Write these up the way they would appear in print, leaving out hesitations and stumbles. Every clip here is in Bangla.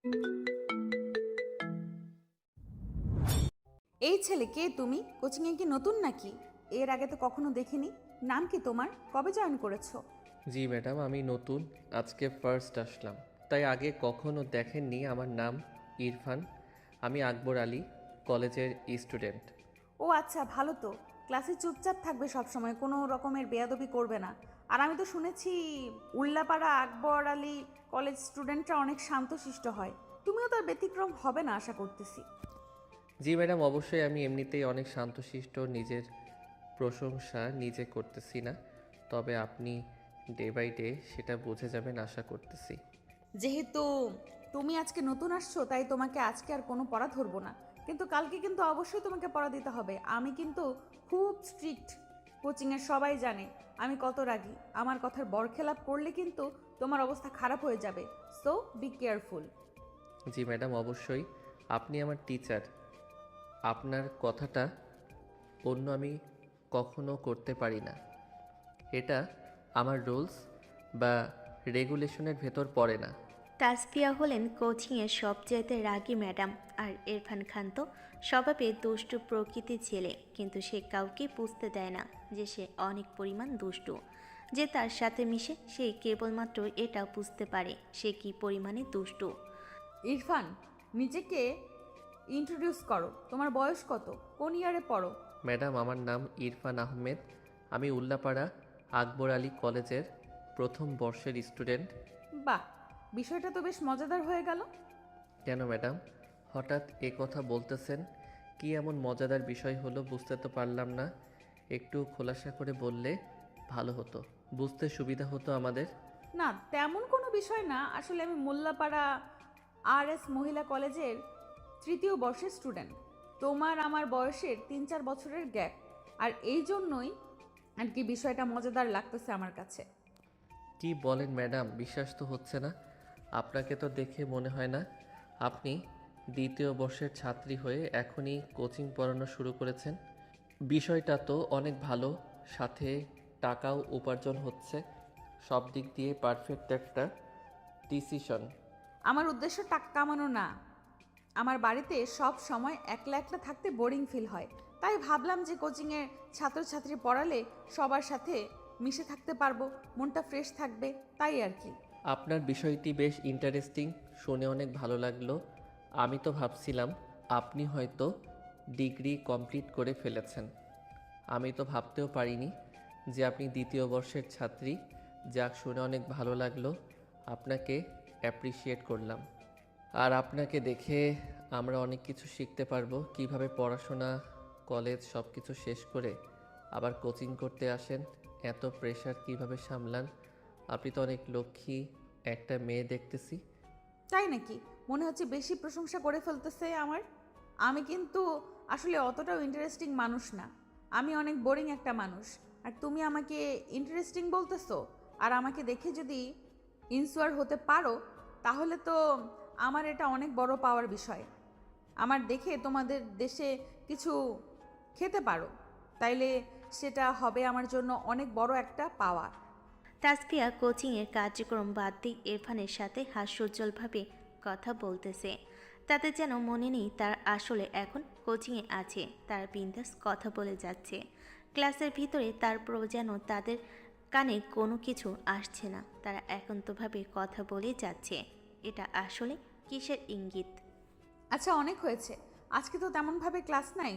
এই ছেলে কে তুমি? কোচিংয়ে কি নতুন নাকি? এর আগে তো কখনো দেখিনি। নাম কি তোমার? কবে জয়েন করেছো? জি ম্যাডাম, আমি নতুন, আজকে ফার্স্ট আসলাম। তাই আগে কখনো দেখেননি। আমার নাম ইরফান। আমি আকবর আলী কলেজের স্টুডেন্ট। ও আচ্ছা, ভালো তো। ক্লাসে চুপচাপ থাকবে সব সময়, কোনো রকমের বেয়াদবি করবে না। আর আমি তো শুনেছি উল্লাপাড়া আকবর আলী কলেজ স্টুডেন্টরা অনেক শান্তশিষ্ট হয়। তুমিও তার ব্যতিক্রম হবে না আশা করতেছি। জি ম্যাডাম, অবশ্যই। আমি এমনিতেই অনেক শান্তশিষ্ট, নিজের প্রশংসা নিজে করতেছি না। তবে আপনি ডে বাই ডে সেটা বুঝে যাবেন আশা করতেছি। যেহেতু তুমি আজকে নতুন আসছো, তাই তোমাকে আজকে আর কোনো পড়া ধরবো না। কিন্তু কালকে কিন্তু অবশ্যই তোমাকে পড়া দিতে হবে। আমি কিন্তু খুব স্ট্রিক্ট। কোচিংয়ের সবাই জানে আমি কত রাগী। আমার কথার বরখেলাপ করলে কিন্তু তোমার অবস্থা খারাপ হয়ে যাবে। So be careful. G madam, অবশ্যই। আপনি আমার টিচার। আপনার কথাটা অন্য আমি কখনো করতে পারি না। এটা আমার রুলস বা রেগুলেশনের ভেতর পড়ে না। তাসফিয়া হলেন কোচিংয়ের সবচাইতে রাগী ম্যাডাম। আর ইরফান খান তো স্বভাবে দুষ্টু প্রকৃতির ছেলে, কিন্তু সে কাউকে বুঝতে দেয় না যে সে অনেক পরিমাণ দুষ্টু। যে তার সাথে মিশে সে কেবলমাত্র এটা বুঝতে পারে সে কী পরিমাণে দুষ্টু। ইরফান, নিজেকে ইন্ট্রোডিউস করো। তোমার বয়স কত? কোন ইয়ারে পড়ো? ম্যাডাম, আমার নাম ইরফান আহমেদ। আমি উল্লাপাড়া আকবর আলী কলেজের প্রথম বর্ষের স্টুডেন্ট। বাহ, বিষয়টা তো বেশ মজাদার হয়ে গেল। কেন ম্যাডাম হঠাৎ এ কথা বলতেছেন? কি এমন মজাদার বিষয় হলো বুঝতে তো পারলাম না। একটু খোলাসা করে বললে ভালো হতো, বুঝতে সুবিধা হতো আমাদের। না, তেমন কোনো বিষয় না। আসলে আমি মোল্লাপাড়া RS মহিলা কলেজের তৃতীয় বর্ষের স্টুডেন্ট। তোমার আমার বয়সের 3-4 বছরের গ্যাপ। আর এই জন্যই আর কি বিষয়টা মজাদার লাগতেছে আমার কাছে। কি বলেন ম্যাডাম, বিশ্বাস তো হচ্ছে না। আপনাকে তো দেখে মনে হয় না আপনি দ্বিতীয় বর্ষের ছাত্রী হয়ে এখনই কোচিং পড়ানো শুরু করেছেন। বিষয়টা তো অনেক ভালো, সাথে টাকাও উপার্জন হচ্ছে। সব দিক দিয়ে পারফেক্ট একটা ডিসিশন। আমার উদ্দেশ্য টাকা কামানো না। আমার বাড়িতে সব সময় একলা একলা থাকতে বোরিং ফিল হয়। তাই ভাবলাম যে কোচিংয়ের ছাত্রছাত্রী পড়ালে সবার সাথে মিশে থাকতে পারবো, মনটা ফ্রেশ থাকবে, তাই আর কি। আপনার বিষয়টি বেশ ইন্টারেস্টিং, শুনে অনেক ভালো লাগলো। আমি তো ভাবছিলাম আপনি হয়তো ডিগ্রি কমপ্লিট করে ফেলেছেন। আমি তো ভাবতেও পারিনি যে আপনি দ্বিতীয় বর্ষের ছাত্রী। যাক, শুনে অনেক ভালো লাগলো। আপনাকে অ্যাপ্রিসিয়েট করলাম। আর আপনাকে দেখে আমরা অনেক কিছু শিখতে পারবো, কিভাবে পড়াশোনা, কলেজ সব কিছু শেষ করে আবার কোচিং করতে আসেন। এত প্রেশার কিভাবে সামলান? আপনি তো অনেক লক্ষ্মী একটা মেয়ে দেখতেছি। তাই নাকি? মনে হচ্ছে বেশি প্রশংসা করে ফেলতেছে আমার। আমি কিন্তু আসলে অতটাও ইন্টারেস্টিং মানুষ না। আমি অনেক বোরিং একটা মানুষ। আর তুমি আমাকে ইন্টারেস্টিং বলতেছো? আর আমাকে দেখে যদি ইন্সুয়ার হতে পারো, তাহলে তো আমার এটা অনেক বড় পাওয়ার বিষয়। আমার দেখে তোমাদের দেশে কিছু খেতে পারো, তাইলে সেটা হবে আমার জন্য অনেক বড় একটা পাওয়া। তাসফিয়া কোচিংয়ের কার্যক্রম বাদ দিয়ে ইরফানের সাথে হাস্যোজ্জ্বলভাবে কথা বলতেছে। তাদের যেন মনে নেই তার আসলে এখন কোচিংয়ে আছে। তার বিন্দাস কথা বলে যাচ্ছে। ক্লাসের ভিতরে তারপরও যেন তাদের কানে কোনো কিছু আসছে না। তারা একান্তভাবে কথা বলে যাচ্ছে। এটা আসলে কিসের ইঙ্গিত? আচ্ছা, অনেক হয়েছে। আজকে তো তেমনভাবে ক্লাস নাই।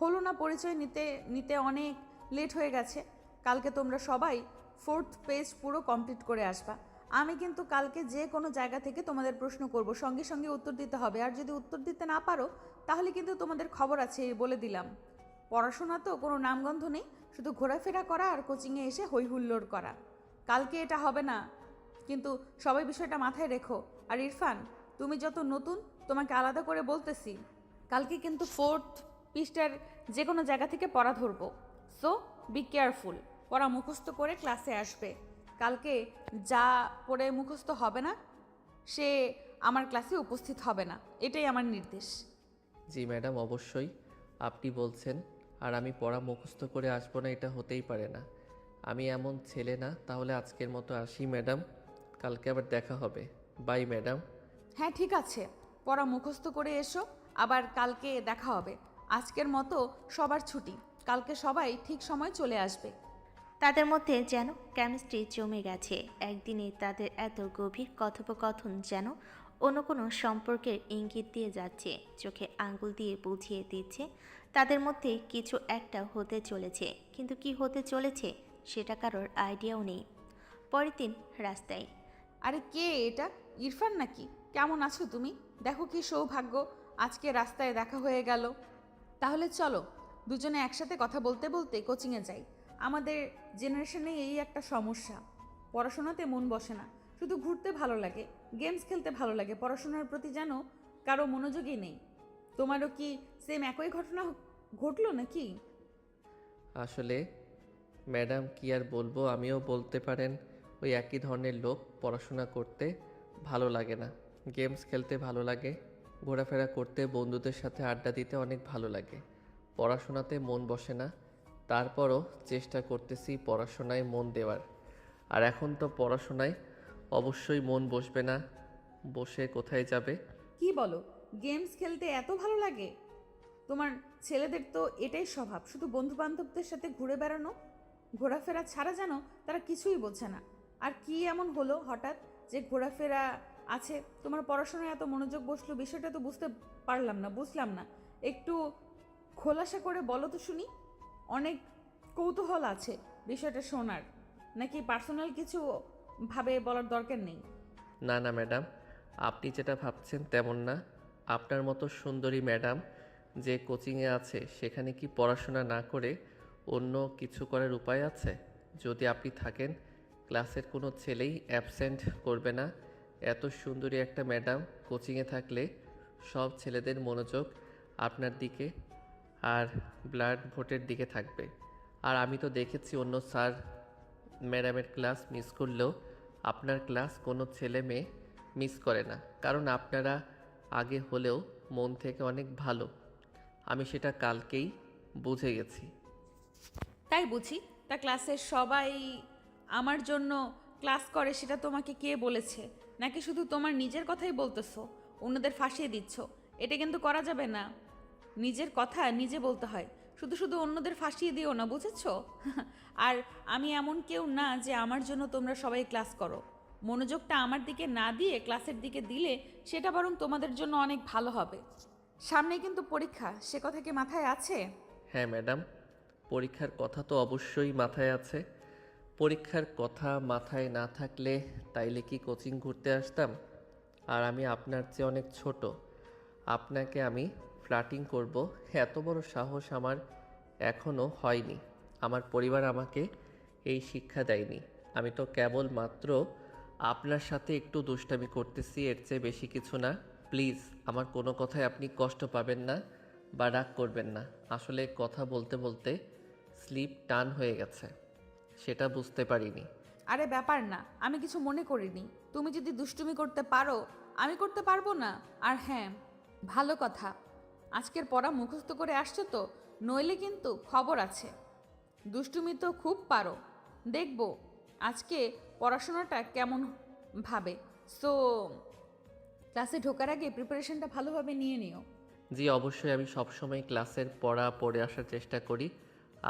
হলো না, পরিচয় নিতে নিতে অনেক লেট হয়ে গেছে। কালকে তোমরা সবাই 4th পেজ পুরো কমপ্লিট করে আসবা। আমি কিন্তু কালকে যে কোনো জায়গা থেকে তোমাদের প্রশ্ন করব, সঙ্গে সঙ্গে উত্তর দিতে হবে। আর যদি উত্তর দিতে না পারো, তাহলে কিন্তু তোমাদের খবর আছে, এই বলে দিলাম। পড়াশোনা তো কোনো নামগন্ধ নেই, শুধু ঘোরাফেরা করা আর কোচিংয়ে এসে হই হুল্লোড় করা। কালকে এটা হবে না, কিন্তু সবাই বিষয়টা মাথায় রেখো। আর ইরফান, তুমি যত নতুন, তোমাকে আলাদা করে বলতেছি, কালকে কিন্তু 4th পৃষ্ঠার যে কোনো জায়গা থেকে পড়া ধরবো। So be careful. পড়া মুখস্থ করে ক্লাসে আসবে। কালকে যা পড়ে মুখস্থ হবে না, সে আমার ক্লাসে উপস্থিত হবে না, এটাই আমার নির্দেশ। জি ম্যাডাম, অবশ্যই। আপনি বলছেন আর আমি পড়া মুখস্থ করে আসবো না, এটা হতেই পারে না। আমি এমন ছেলে না। তাহলে আজকের মতো আসি ম্যাডাম, কালকে আবার দেখা হবে। Bye madam. হ্যাঁ ঠিক আছে, পড়া মুখস্থ করে এসো, আবার কালকে দেখা হবে। আজকের মতো সবার ছুটি, কালকে সবাই ঠিক সময় চলে আসবে। তাদের মধ্যে যেন কেমিস্ট্রি জমে গেছে। একদিনে তাদের এত গভীর কথোপকথন যেন অন্য কোনো সম্পর্কের ইঙ্গিত দিয়ে যাচ্ছে, চোখে আঙ্গুল দিয়ে বুঝিয়ে দিচ্ছে তাদের মধ্যে কিছু একটা হতে চলেছে। কিন্তু কি হতে চলেছে সেটা কারোর আইডিয়াও নেই। পরের দিন রাস্তায়। আরে কে এটা? ইরফান নাকি? কেমন আছো তুমি? দেখো কি সৌভাগ্য, আজকে রাস্তায় দেখা হয়ে গেল। তাহলে চলো দুজনে একসাথে কথা বলতে বলতে কোচিংয়ে যাই। আমাদের জেনারেশনে এই একটা সমস্যা, পড়াশোনাতে মন বসে না, শুধু ঘুরতে ভালো লাগে, গেমস খেলতে ভালো লাগে, পড়াশোনার প্রতি যেন কারো মনোযোগই নেই। তোমারও কি সেম একই ঘটনা ঘটলো নাকি? আসলে ম্যাডাম কি আর বলবো, আমিও বলতে পারেন ওই একই ধরনের লোক। পড়াশোনা করতে ভালো লাগে না, গেমস খেলতে ভালো লাগে, ঘোরাফেরা করতে, বন্ধুদের সাথে আড্ডা দিতে অনেক ভালো লাগে। পড়াশোনাতে মন বসে না, তারপরও চেষ্টা করতেছি পড়াশোনায় মন দেওয়ার। আর এখন তো পড়াশোনায় অবশ্যই মন বসবে না, বসে কোথায় যাবে? কি বলো, গেমস খেলতে এত ভালো লাগে? তোমার ছেলেদের তো এটাই স্বভাব, শুধু বন্ধু বান্ধবদের সাথে ঘুরে বেড়ানো, ঘোরাফেরা ছাড়া যেন তারা কিছুই বোঝে না। আর কি এমন হলো হঠাৎ যে ঘোরাফেরা আছে, তোমার পড়াশোনায় এত মনোযোগ বসলো, বিষয়টা তো বুঝলাম না। একটু খোলাসা করে বলো তো শুনি। অনেক কৌতূহল আছে বিষয়টা শোনার। নাকি পার্সোনাল কিছু ভাবে বলার দরকার নেই? না না ম্যাডাম, আপনি যেটা ভাবছেন তেমন না। আপনার মতো সুন্দরী ম্যাডাম যে কোচিংয়ে আছে, সেখানে কি পড়াশোনা না করে অন্য কিছু করার উপায় আছে? যদি আপনি থাকেন, ক্লাসের কোনো ছেলেই অ্যাবসেন্ট করবে না। এত সুন্দরী একটা ম্যাডাম কোচিংয়ে থাকলে সব ছেলেদের মনোযোগ আপনার দিকে আর ব্লাড ভোটের দিকে থাকবে। আর আমি তো দেখেছি অন্য স্যার ম্যাডামের ক্লাস মিস করলেও আপনার ক্লাস কোনো ছেলে মেয়ে মিস করে না, কারণ আপনারা আগে হলেও মন থেকে অনেক ভালো। আমি সেটা কালকেই বুঝে গেছি। তাই বুঝি? তা ক্লাসের সবাই আমার জন্য ক্লাস করে সেটা তোমাকে কে বলেছে? নাকি শুধু তোমার নিজের কথাই বলতেছো, অন্যদের ফাঁসিয়ে দিচ্ছ? এটা কিন্তু করা যাবে না, নিজের কথা নিজে বলতে হয়, শুধু শুধু অন্যদের ফাঁসিয়ে দিও না, বুঝেছো? আর আমি এমন কেউ না যে আমার জন্য তোমরা সবাই ক্লাস করো। মনোযোগটা আমার দিকে না দিয়ে ক্লাসের দিকে দিলে সেটা বরং তোমাদের জন্য অনেক ভালো হবে। সামনে কিন্তু পরীক্ষা, সে কথা কি মাথায় আছে? হ্যাঁ ম্যাডাম, পরীক্ষার কথা তো অবশ্যই মাথায় আছে। পরীক্ষার কথা মাথায় না থাকলে তাইলে কি কোচিং ঘুরতে আসতাম? আর আমি আপনার চেয়ে অনেক ছোট, আপনাকে আমি ফ্লার্টিং করব এত বড় সাহস আমার এখনও হয়নি। আমার পরিবার আমাকে এই শিক্ষা দেয়নি। আমি তো কেবল মাত্র আপনার সাথে একটু দুষ্টামি করতেছি, এর চেয়ে বেশি কিছু না। প্লিজ আমার কোনো কথায় আপনি কষ্ট পাবেন না বা রাগ করবেন না। আসলে কথা বলতে বলতে স্লিপ টান হয়ে গেছে, সেটা বুঝতে পারিনি। আরে ব্যাপার না, আমি কিছু মনে করিনি। তুমি যদি দুষ্টুমি করতে পারো, আমি করতে পারবো না? আর হ্যাঁ, ভালো কথা, আজকের পড়া মুখস্থ করে আসছো তো, নইলে কিন্তু খবর আছে। দুষ্টুমি তো খুব পারো, দেখবো আজকে পড়াশোনাটা কেমন ভাবে। সো ক্লাসে ঢোকার আগে প্রিপারেশনটা ভালোভাবে নিয়ে নিও। জি অবশ্যই, আমি সবসময় ক্লাসের পড়া পড়ে আসার চেষ্টা করি,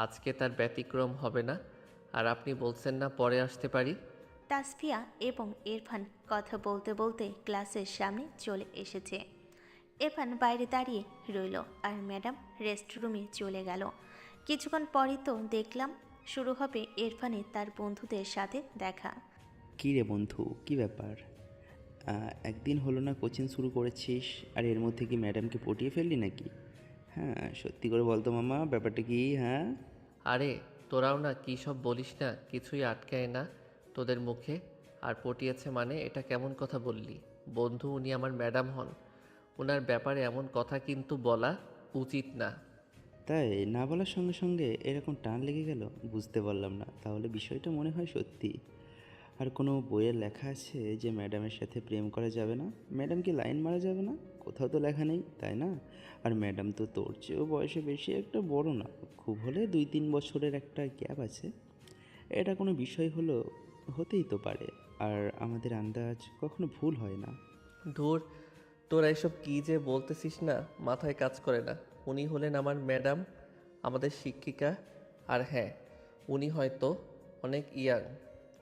আজকে তার ব্যতিক্রম হবে না। আর আপনি বলছেন না পরে আসতে পারি? তাসফিয়া এবং ইরফান কথা বলতে বলতে ক্লাসের সামনে চলে এসেছে। ইরফান বাইরে দাঁড়িয়ে রইল আর ম্যাডাম রেস্টরুমে চলে গেল। কিছুক্ষণ পরই তো দেখলাম শুরু হবে ইরফানের তার বন্ধুদের সাথে দেখা। কী রে বন্ধু, কী ব্যাপার? একদিন হলো না কোচিং শুরু করেছিস, আর এর মধ্যে কি ম্যাডামকে পটিয়ে ফেললি নাকি? হ্যাঁ, সত্যি করে বলতো মামা, ব্যাপারটা কি? হ্যাঁ, আরে তোরাও না কী সব বলিস না, কিছুই আটকায় না তোদের মুখে। আর পটিয়েছে মানে এটা কেমন কথা বললি? বন্ধু, উনি আমার ম্যাডাম হন, ওনার ব্যাপারে এমন কথা কিন্তু বলা উচিত না। তাই না বলার সঙ্গে সঙ্গে এরকম টান লেগে গেল, বুঝতে পারলাম না। তাহলে বিষয়টা মনে হয় সত্যি। আর কোনো বইয়ের লেখা আছে যে ম্যাডামের সাথে প্রেম করা যাবে না? ম্যাডামকে লাইন মারা যাবে না? কোথাও তো লেখা নেই, তাই না? আর ম্যাডাম তো তোর চেয়েও বয়সে বেশি একটা বড় না, খুব হলে 2-3 বছরের একটা গ্যাপ আছে। এটা কোনো বিষয় হলো, হতেই তো পারে। আর আমাদের আন্দাজ কখনো ভুল হয় না। ধুর, তোরা এসব কী যে বলতেছিস না, মাথায় কাজ করে না। উনি হলেন আমার ম্যাডাম, আমাদের শিক্ষিকা। আর হ্যাঁ, উনি হয়তো অনেক ইয়াং,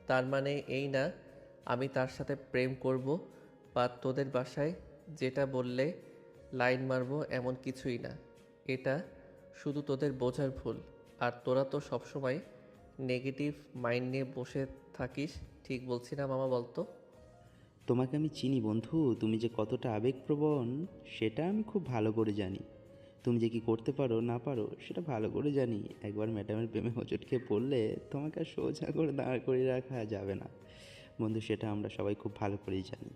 তার মানে এই না আমি তার সাথে প্রেম করব বা তোদের বাসায় যেটা বললে লাইন মারবো, এমন কিছুই না। এটা শুধু তোদের বোঝার ভুল। আর তোরা তো সবসময় নেগেটিভ মাইন্ড নিয়ে বসে থাকিস। ঠিক বলছি না মামা, বলতো? তোমাকে আমি চিনি বন্ধু, তুমি যে কতটা আবেগপ্রবণ সেটা আমি খুব ভালো করে জানি। তুমি যে কি করতে পারো না পারো সেটা ভালো করে জানি। একবার ম্যাডামের প্রেমে হোঁচট খেয়ে পড়লে তোমাকে আর সোজা করে দাঁড় করিয়ে রাখা যাবে না বন্ধু, সেটা আমরা সবাই খুব ভালো করেই জানি।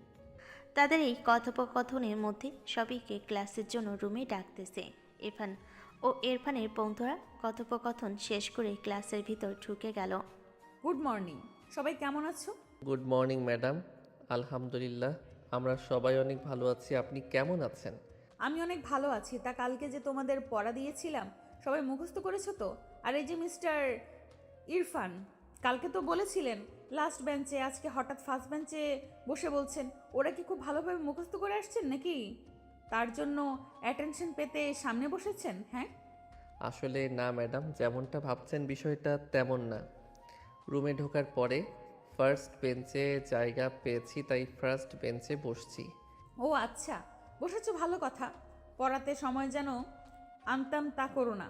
তাদের এই কথোপকথনের মধ্যে সবাইকে ক্লাসের জন্য রুমে ডাকতেছে। ইরফানের বন্ধুরা কথোপকথন শেষ করে ক্লাসের ভিতর ঢুকে গেল। গুড মর্নিং, সবাই কেমন আছো? Good morning madam. আলহামদুলিল্লাহ, আমরা সবাই অনেক ভালো আছি। আপনি কেমন আছেন? আমি অনেক ভালো আছি। তা কালকে যে তোমাদের পড়া দিয়েছিলাম সবাই মুখস্থ করেছো তো? আর এই যে মিস্টার ইরফান, কালকে তো বলেছিলেন লাস্ট বেঞ্চে, আজকে হঠাৎ ফার্স্ট বেঞ্চে বসে বলছেন। ওরা কি খুব ভালোভাবে মুখস্থ করে আসছেন নাকি? তার জন্য অ্যাটেনশন পেতে সামনে বসেছেন? হ্যাঁ, আসলে না ম্যাডাম, যেমনটা ভাবছেন বিষয়টা তেমন না। রুমে ঢোকার পরে ফার্স্ট বেঞ্চে জায়গা পেয়েছি, তাই ফার্স্ট বেঞ্চে বসছি। ও আচ্ছা, বসেছো, ভালো কথা। পড়াতে সময় যেন আনতাম তা করো না।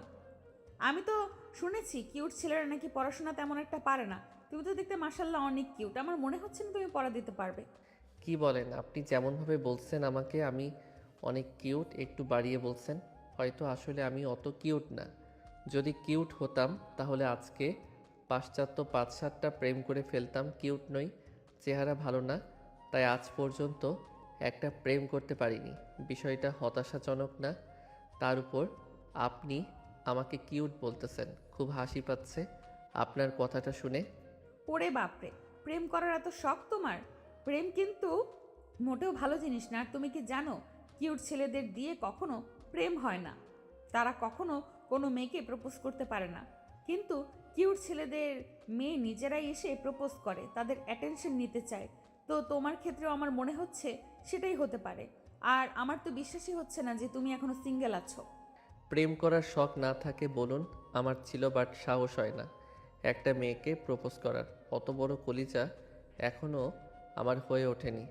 আমি তো শুনেছি কিউট ছেলেরা নাকি পড়াশোনা তেমন একটা পারে না। তুমি তো দেখতে মাশাল্লাহ অনেক কিউট। আমার মনে হচ্ছে না তুমি পড়া দিতে পারবে। কি বলেন আপনি? যেমনভাবে বলছেন আমাকে আমি অনেক কিউট, একটু বাড়িয়ে বলছেন। হয়তো আসলে আমি অত কিউট না। যদি কিউট হতাম তাহলে আজকে পাশ্চাত্য ৫-৭টা প্রেম করে ফেলতাম। কিউট নই, চেহারা ভালো না, তাই আজ পর্যন্ত একটা প্রেম করতে পারিনি। বিষয়টা হতাশাজনক না? তার উপর আপনি আমাকে কিউট বলতেছেন। খুব হাসি পাচ্ছে আপনার কথাটা শুনে। ওরে বাপরে, প্রেম করার এত শখ তোমার? প্রেম কিন্তু মোটেও ভালো জিনিস না। আর তুমি কি জানো, কিউট ছেলেদের দিয়ে কখনো প্রেম হয় না। তারা কখনো কোনো মেয়েকে প্রপোজ করতে পারে না। কিন্তু কিউট ছেলেদের মেয়ে নিজেরাই এসে প্রপোজ করে, তাদের অ্যাটেনশন নিতে চায়। তো তোমার ক্ষেত্রেও আমার মনে হচ্ছে সেটাই হতে পারে। আর আমার তো বিশ্বাসই হচ্ছে না যে তুমি এখনো সিঙ্গেল আছো। প্রেম করার শখ না থাকে বলুন? আমার ছিল, বাট সাহস হয় না একটা মেয়েকে প্রপোজ করার। অত বড় কলিজা এখনও আমার হয়ে ওঠেনি।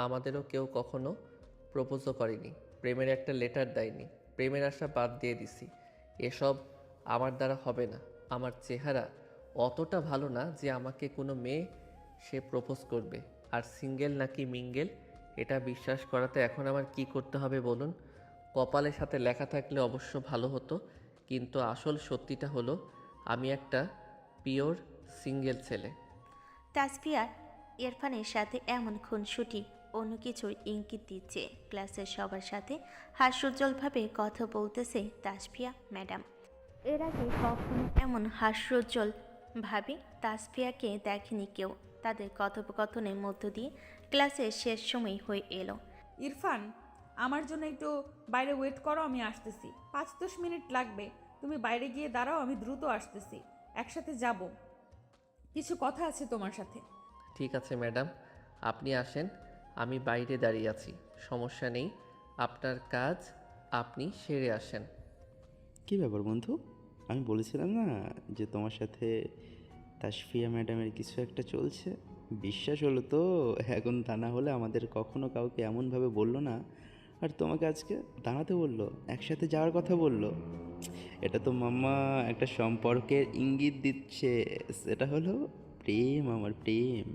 আমাদেরও কেউ কখনো প্রপোজও করেনি, প্রেমের একটা লেটার দেয়নি। প্রেমের আশা বাদ দিয়ে দিছি। এসব আমার দ্বারা হবে না। আমার চেহারা অতটা ভালো না যে আমাকে কোনো মেয়ে সে প্রপোজ করবে। আর সিঙ্গেল নাকি মিঙ্গেল এটা বিশ্বাস করাতে এখন আমার কি করতে হবে বলুন? কপালের সাথে লেখা থাকলে অবশ্য ভালো হতো, কিন্তু আসল সত্যিটা হলো আমি একটা পিওর সিঙ্গেল ছেলে। তাসফিয়া ইরফানের সাথে এমন খুনসুটি অন্য কিছুর ইঙ্গিত দিচ্ছে। ক্লাসের সবার সাথে হাস্যোজ্জ্বলভাবে কথা বলতেছে তাসফিয়া ম্যাডাম। এর আগে কখনো এমন হাস্যোজ্জ্বলভাবে তাসফিয়াকে দেখেনি কেউ। তাদের কথোপকথনের মধ্য দিয়ে ক্লাসের শেষ সময় হয়ে এলো। ইরফান, আমার জন্য একটু বাইরে ওয়েট করো, আমি আসতেছি। ৫-১০ মিনিট লাগবে। তুমি বাইরে গিয়ে দাঁড়াও, আমি দ্রুত আসতেছি। একসাথে যাব, কিছু কথা আছে তোমার সাথে। ঠিক আছে ম্যাডাম, আপনি আসেন, আমি বাইরে দাঁড়িয়ে আছি, সমস্যা নেই। আপনার কাজ আপনি সেরে আসেন। কী ব্যাপার বন্ধু, আমি বলেছিলাম না যে তোমার সাথে তাসফিয়া ম্যাডামের কিছু একটা চলছে? বিশ্বাস হলো তো? এখন তা না হলে আমাদের কখনো কাউকে এমনভাবে বললো না, আর তোমাকে আজকে দাঁড়াতে বললো, একসাথে যাওয়ার কথা বললো। এটা তো মাম্মা একটা সম্পর্কের ইঙ্গিত দিচ্ছে। সেটা হলো প্রেম, আমার প্রেম।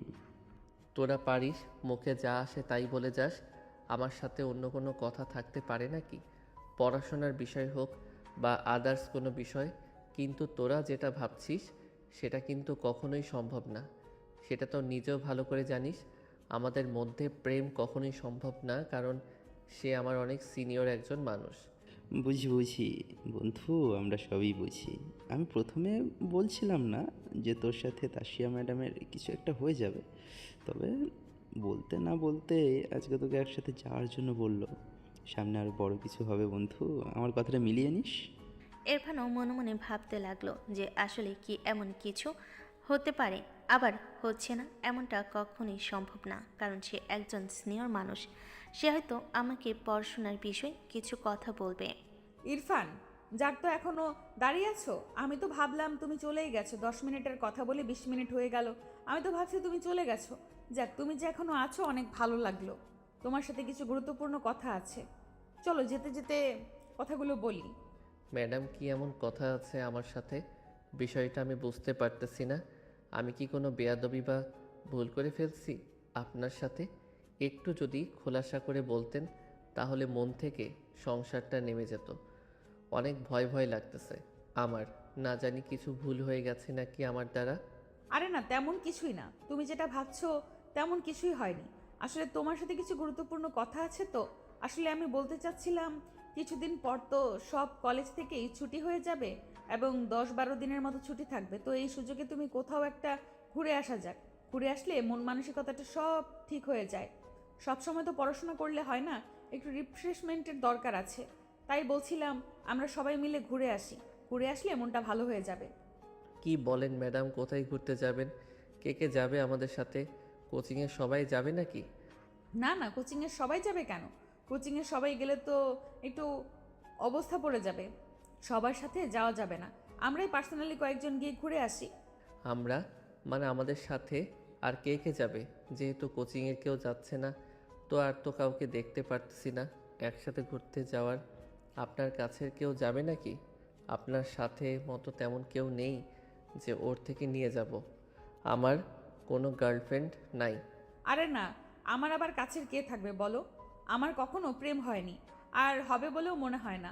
তোরা পারিস মুখে যা আসে তাই বলে যাস। আমার সাথে অন্য কোনো কথা থাকতে পারে নাকি? পড়াশোনার বিষয় হোক বা আদার্স কোনো বিষয়। কিন্তু তোরা যেটা ভাবছিস সেটা কিন্তু কখনোই সম্ভব না। সেটা তো নিজেও ভালো করে জানিস। আমাদের মধ্যে প্রেম কখনোই সম্ভব না, কারণ সে আমার অনেক সিনিয়র একজন মানুষ। বুঝি বন্ধু, আমরা সবই বুঝি। আমি প্রথমে বলছিলাম না যে তোর সাথে তাসিয়া ম্যাডামের কিছু একটা হয়ে যাবে, তবে বলতে না বলতে আজকে তোকে একসাথে যাওয়ার জন্য বললো। সামনে আরও বড় কিছু হবে বন্ধু, আমার কথাটা মিলিয়ে নিস। ইরফানও মনে মনে ভাবতে লাগলো যে আসলে কি এমন কিছু হতে পারে আবার হচ্ছে না এমনটা কখনোই সম্ভব না, কারণ সে একজন সিনিয়র মানুষ। সে হয়তো আমাকে পড়াশোনার বিষয়ে কিছু কথা বলবে। ইরফান, যার তো এখনো দাঁড়িয়ে আছো? আমি তো ভাবলাম তুমি চলেই গেছো। 10 মিনিটের কথা বলে 20 মিনিট হয়ে গেল। আমি তো ভাবছি তুমি চলে গেছো। যাক, তুমি যে এখনো আছো অনেক ভালো লাগলো। তোমার সাথে কিছু গুরুত্বপূর্ণ কথা আছে। চলো যেতে যেতে কথাগুলো বলি। ম্যাডাম, কি এমন কথা আছে আমার সাথে? বিষয়টা আমি বুঝতে পারতেছি না। আমি কি কোনো বেয়াদবি বা ভুল করে ফেলছি আপনার সাথে? একটু যদি খোলাসা করে বলতেন তাহলে মন থেকে সংসারটা নেমে যেত। অনেক ভয় ভয় লাগতেছে আমার। না জানি কিছু ভুল হয়ে গেছে নাকি আমার দ্বারা। আরে না, তেমন কিছুই না। তুমি যেটা ভাবছো তেমন কিছুই হয়নি। আসলে তোমার সাথে কিছু গুরুত্বপূর্ণ কথা আছে তো। আসলে আমি বলতে চাচ্ছিলাম, কিছুদিন পর তো সব কলেজ থেকেই ছুটি হয়ে যাবে এবং 10-12 দিনের মতো ছুটি থাকবে। তো এই সুযোগে তুমি কোথাও একটা ঘুরে আসা যাক। ঘুরে আসলে মন মানসিকতাটা সব ঠিক হয়ে যায়। সব সময় তো পড়াশোনা করলে হয় না, একটু রিফ্রেশমেন্টের দরকার আছে। তাই বলছিলাম আমরা সবাই মিলে ঘুরে আসি। ঘুরে আসলে মনটা ভালো হয়ে যাবে। কি বলেন ম্যাডাম? কোথায় ঘুরতে যাবেন? কে কে যাবে আমাদের সাথে? কোচিংয়ে সবাই যাবে নাকি? না না, কোচিংয়ের সবাই যাবে কেন? কোচিংয়ের সবাই গেলে তো একটু অবস্থা পড়ে যাবে। সবার সাথে যাওয়া যাবে না। আমরাই পার্সোনালি কয়েকজন গিয়ে ঘুরে আসি। আমরা? মানে আমাদের সাথে আর কে কে যাবে? যেহেতু কোচিংয়ের কেউ যাচ্ছে না, তো আর তো কাউকে দেখতে পারতেছি না একসাথে ঘুরতে যাওয়ার। আপনার কাছের কেউ যাবে নাকি? আপনার সাথে মতো তেমন কেউ নেই যে ওর থেকে নিয়ে যাব। আমার কোনো গার্লফ্রেন্ড নাই। আরে না, আমার আবার কাছের কে থাকবে বলো? আমার কখনো প্রেম হয়নি, আর হবে বলেও মনে হয় না।